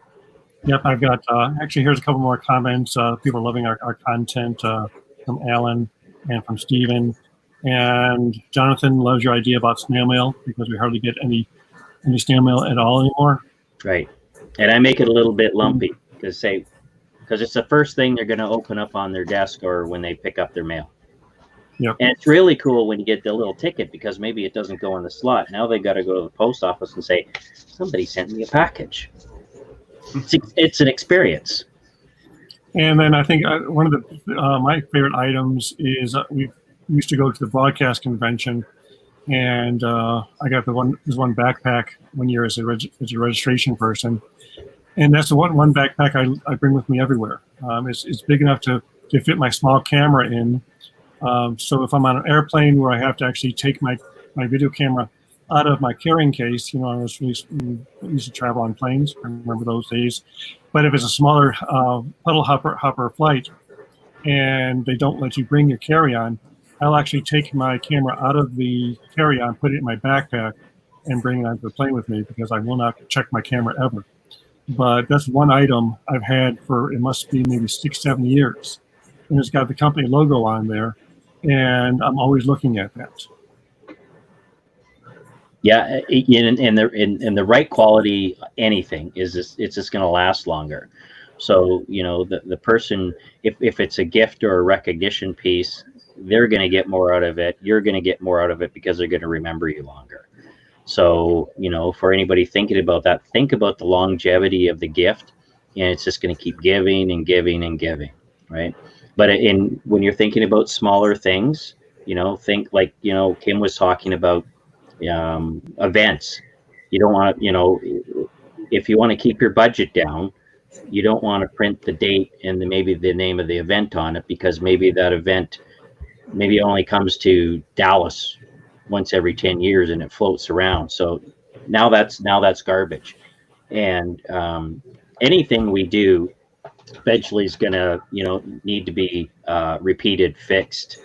[SPEAKER 1] Yep, I've got, actually, here's a couple more comments. People are loving our content from Alan and from Stephen. And Jonathan loves your idea about snail mail because we hardly get any snail mail at all anymore.
[SPEAKER 4] Right. And I make it a little bit lumpy because it's the first thing they're going to open up on their desk or when they pick up their mail.
[SPEAKER 1] Yep.
[SPEAKER 4] And it's really cool when you get the little ticket because maybe it doesn't go in the slot. Now they got to go to the post office and say, somebody sent me a package. It's an experience.
[SPEAKER 1] And then I think one of my favorite items is we used to go to the broadcast convention. And I got this one backpack one year as a registration person, and that's the one backpack I bring with me everywhere. It's big enough to fit my small camera in. So if I'm on an airplane where I have to actually take my video camera out of my carrying case, I was used to travel on planes. I remember those days. But if it's a smaller puddle hopper flight, and they don't let you bring your carry-on, I'll actually take my camera out of the carry-on, put it in my backpack, and bring it onto the plane with me because I will not check my camera ever. But that's one item I've had for, it must be maybe 6-7 years. And it's got the company logo on there, and I'm always looking at that.
[SPEAKER 4] Yeah, in the right quality, anything it's just going to last longer. So the person, if it's a gift or a recognition piece, they're going to get more out of it. You're going to get more out of it because they're going to remember you longer. So, for anybody thinking about that, think about the longevity of the gift, and it's just going to keep giving and giving and giving, right? But when you're thinking about smaller things, think like, Kim was talking about events. You don't want to, if you want to keep your budget down, you don't want to print the date and maybe the name of the event on it because maybe that event only comes to Dallas once every 10 years and it floats around. So now that's garbage. And anything we do eventually is going to, need to be repeated, fixed,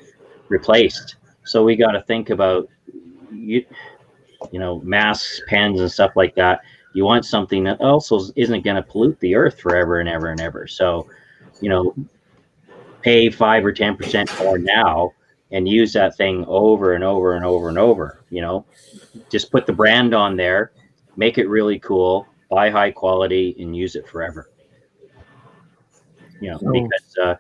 [SPEAKER 4] replaced. So we got to think about, masks, pens, and stuff like that. You want something that also isn't going to pollute the earth forever and ever and ever. So, pay 5 or 10% more now and use that thing over and over and over and over. Just put the brand on there, make it really cool, buy high quality, and use it forever. you know,
[SPEAKER 1] So-
[SPEAKER 4] because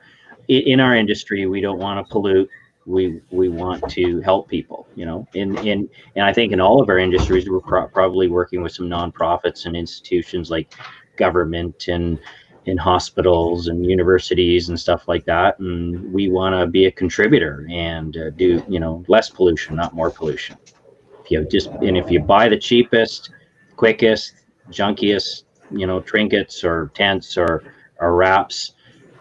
[SPEAKER 4] in our industry, we don't want to pollute. We want to help people, you know, and I think in all of our industries, we're probably working with some nonprofits and institutions like government and in hospitals and universities and stuff like that. And we want to be a contributor and do, you know, less pollution, not more pollution. If you buy the cheapest, quickest, junkiest, you know, trinkets or tents or wraps,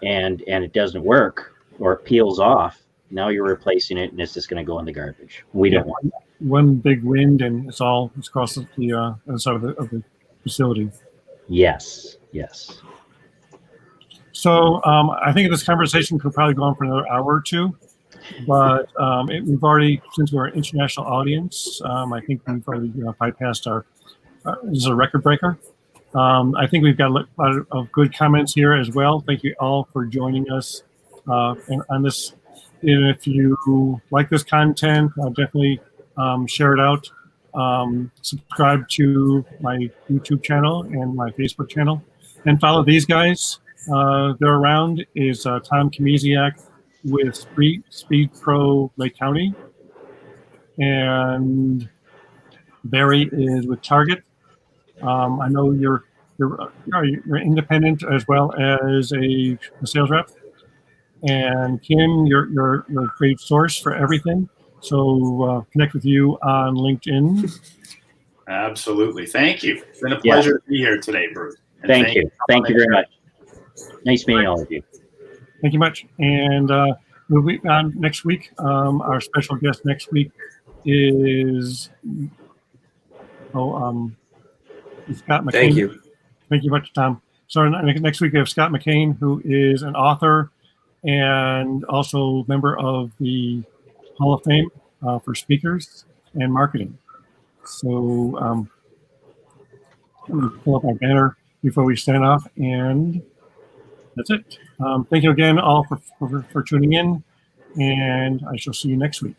[SPEAKER 4] and it doesn't work or it peels off, now you're replacing it and it's just going to go in the garbage. We don't want that.
[SPEAKER 1] One big wind and it's across the other side of the facility.
[SPEAKER 4] Yes, yes.
[SPEAKER 1] So I think this conversation could probably go on for another hour or two, but we've already, since we're an international audience, I think we've already bypassed our, this is a record breaker. I think we've got a lot of good comments here as well. Thank you all for joining us on this. And if you like this content, definitely share it out. Subscribe to my YouTube channel and my Facebook channel, and follow these guys. They're around is Tom Kinesic with Speed Pro Lake County, and Barry is with Target. I know you're independent as well as a sales rep, and Kim, you're a great source for everything. So connect with you on LinkedIn.
[SPEAKER 2] Absolutely. Thank you. It's been a pleasure to be here today, Bruce. And
[SPEAKER 4] Thank you. Thank you very much. Nice meeting all of you.
[SPEAKER 1] Thank you much. And we'll be on next week. Our special guest next week is Scott McCain.
[SPEAKER 3] Thank you.
[SPEAKER 1] Thank you much, Tom. So next week we have Scott McCain, who is an author and also member of the Hall of Fame for speakers and marketing. So I'm going to pull up my banner before we stand off, and that's it. Thank you again all for tuning in, and I shall see you next week.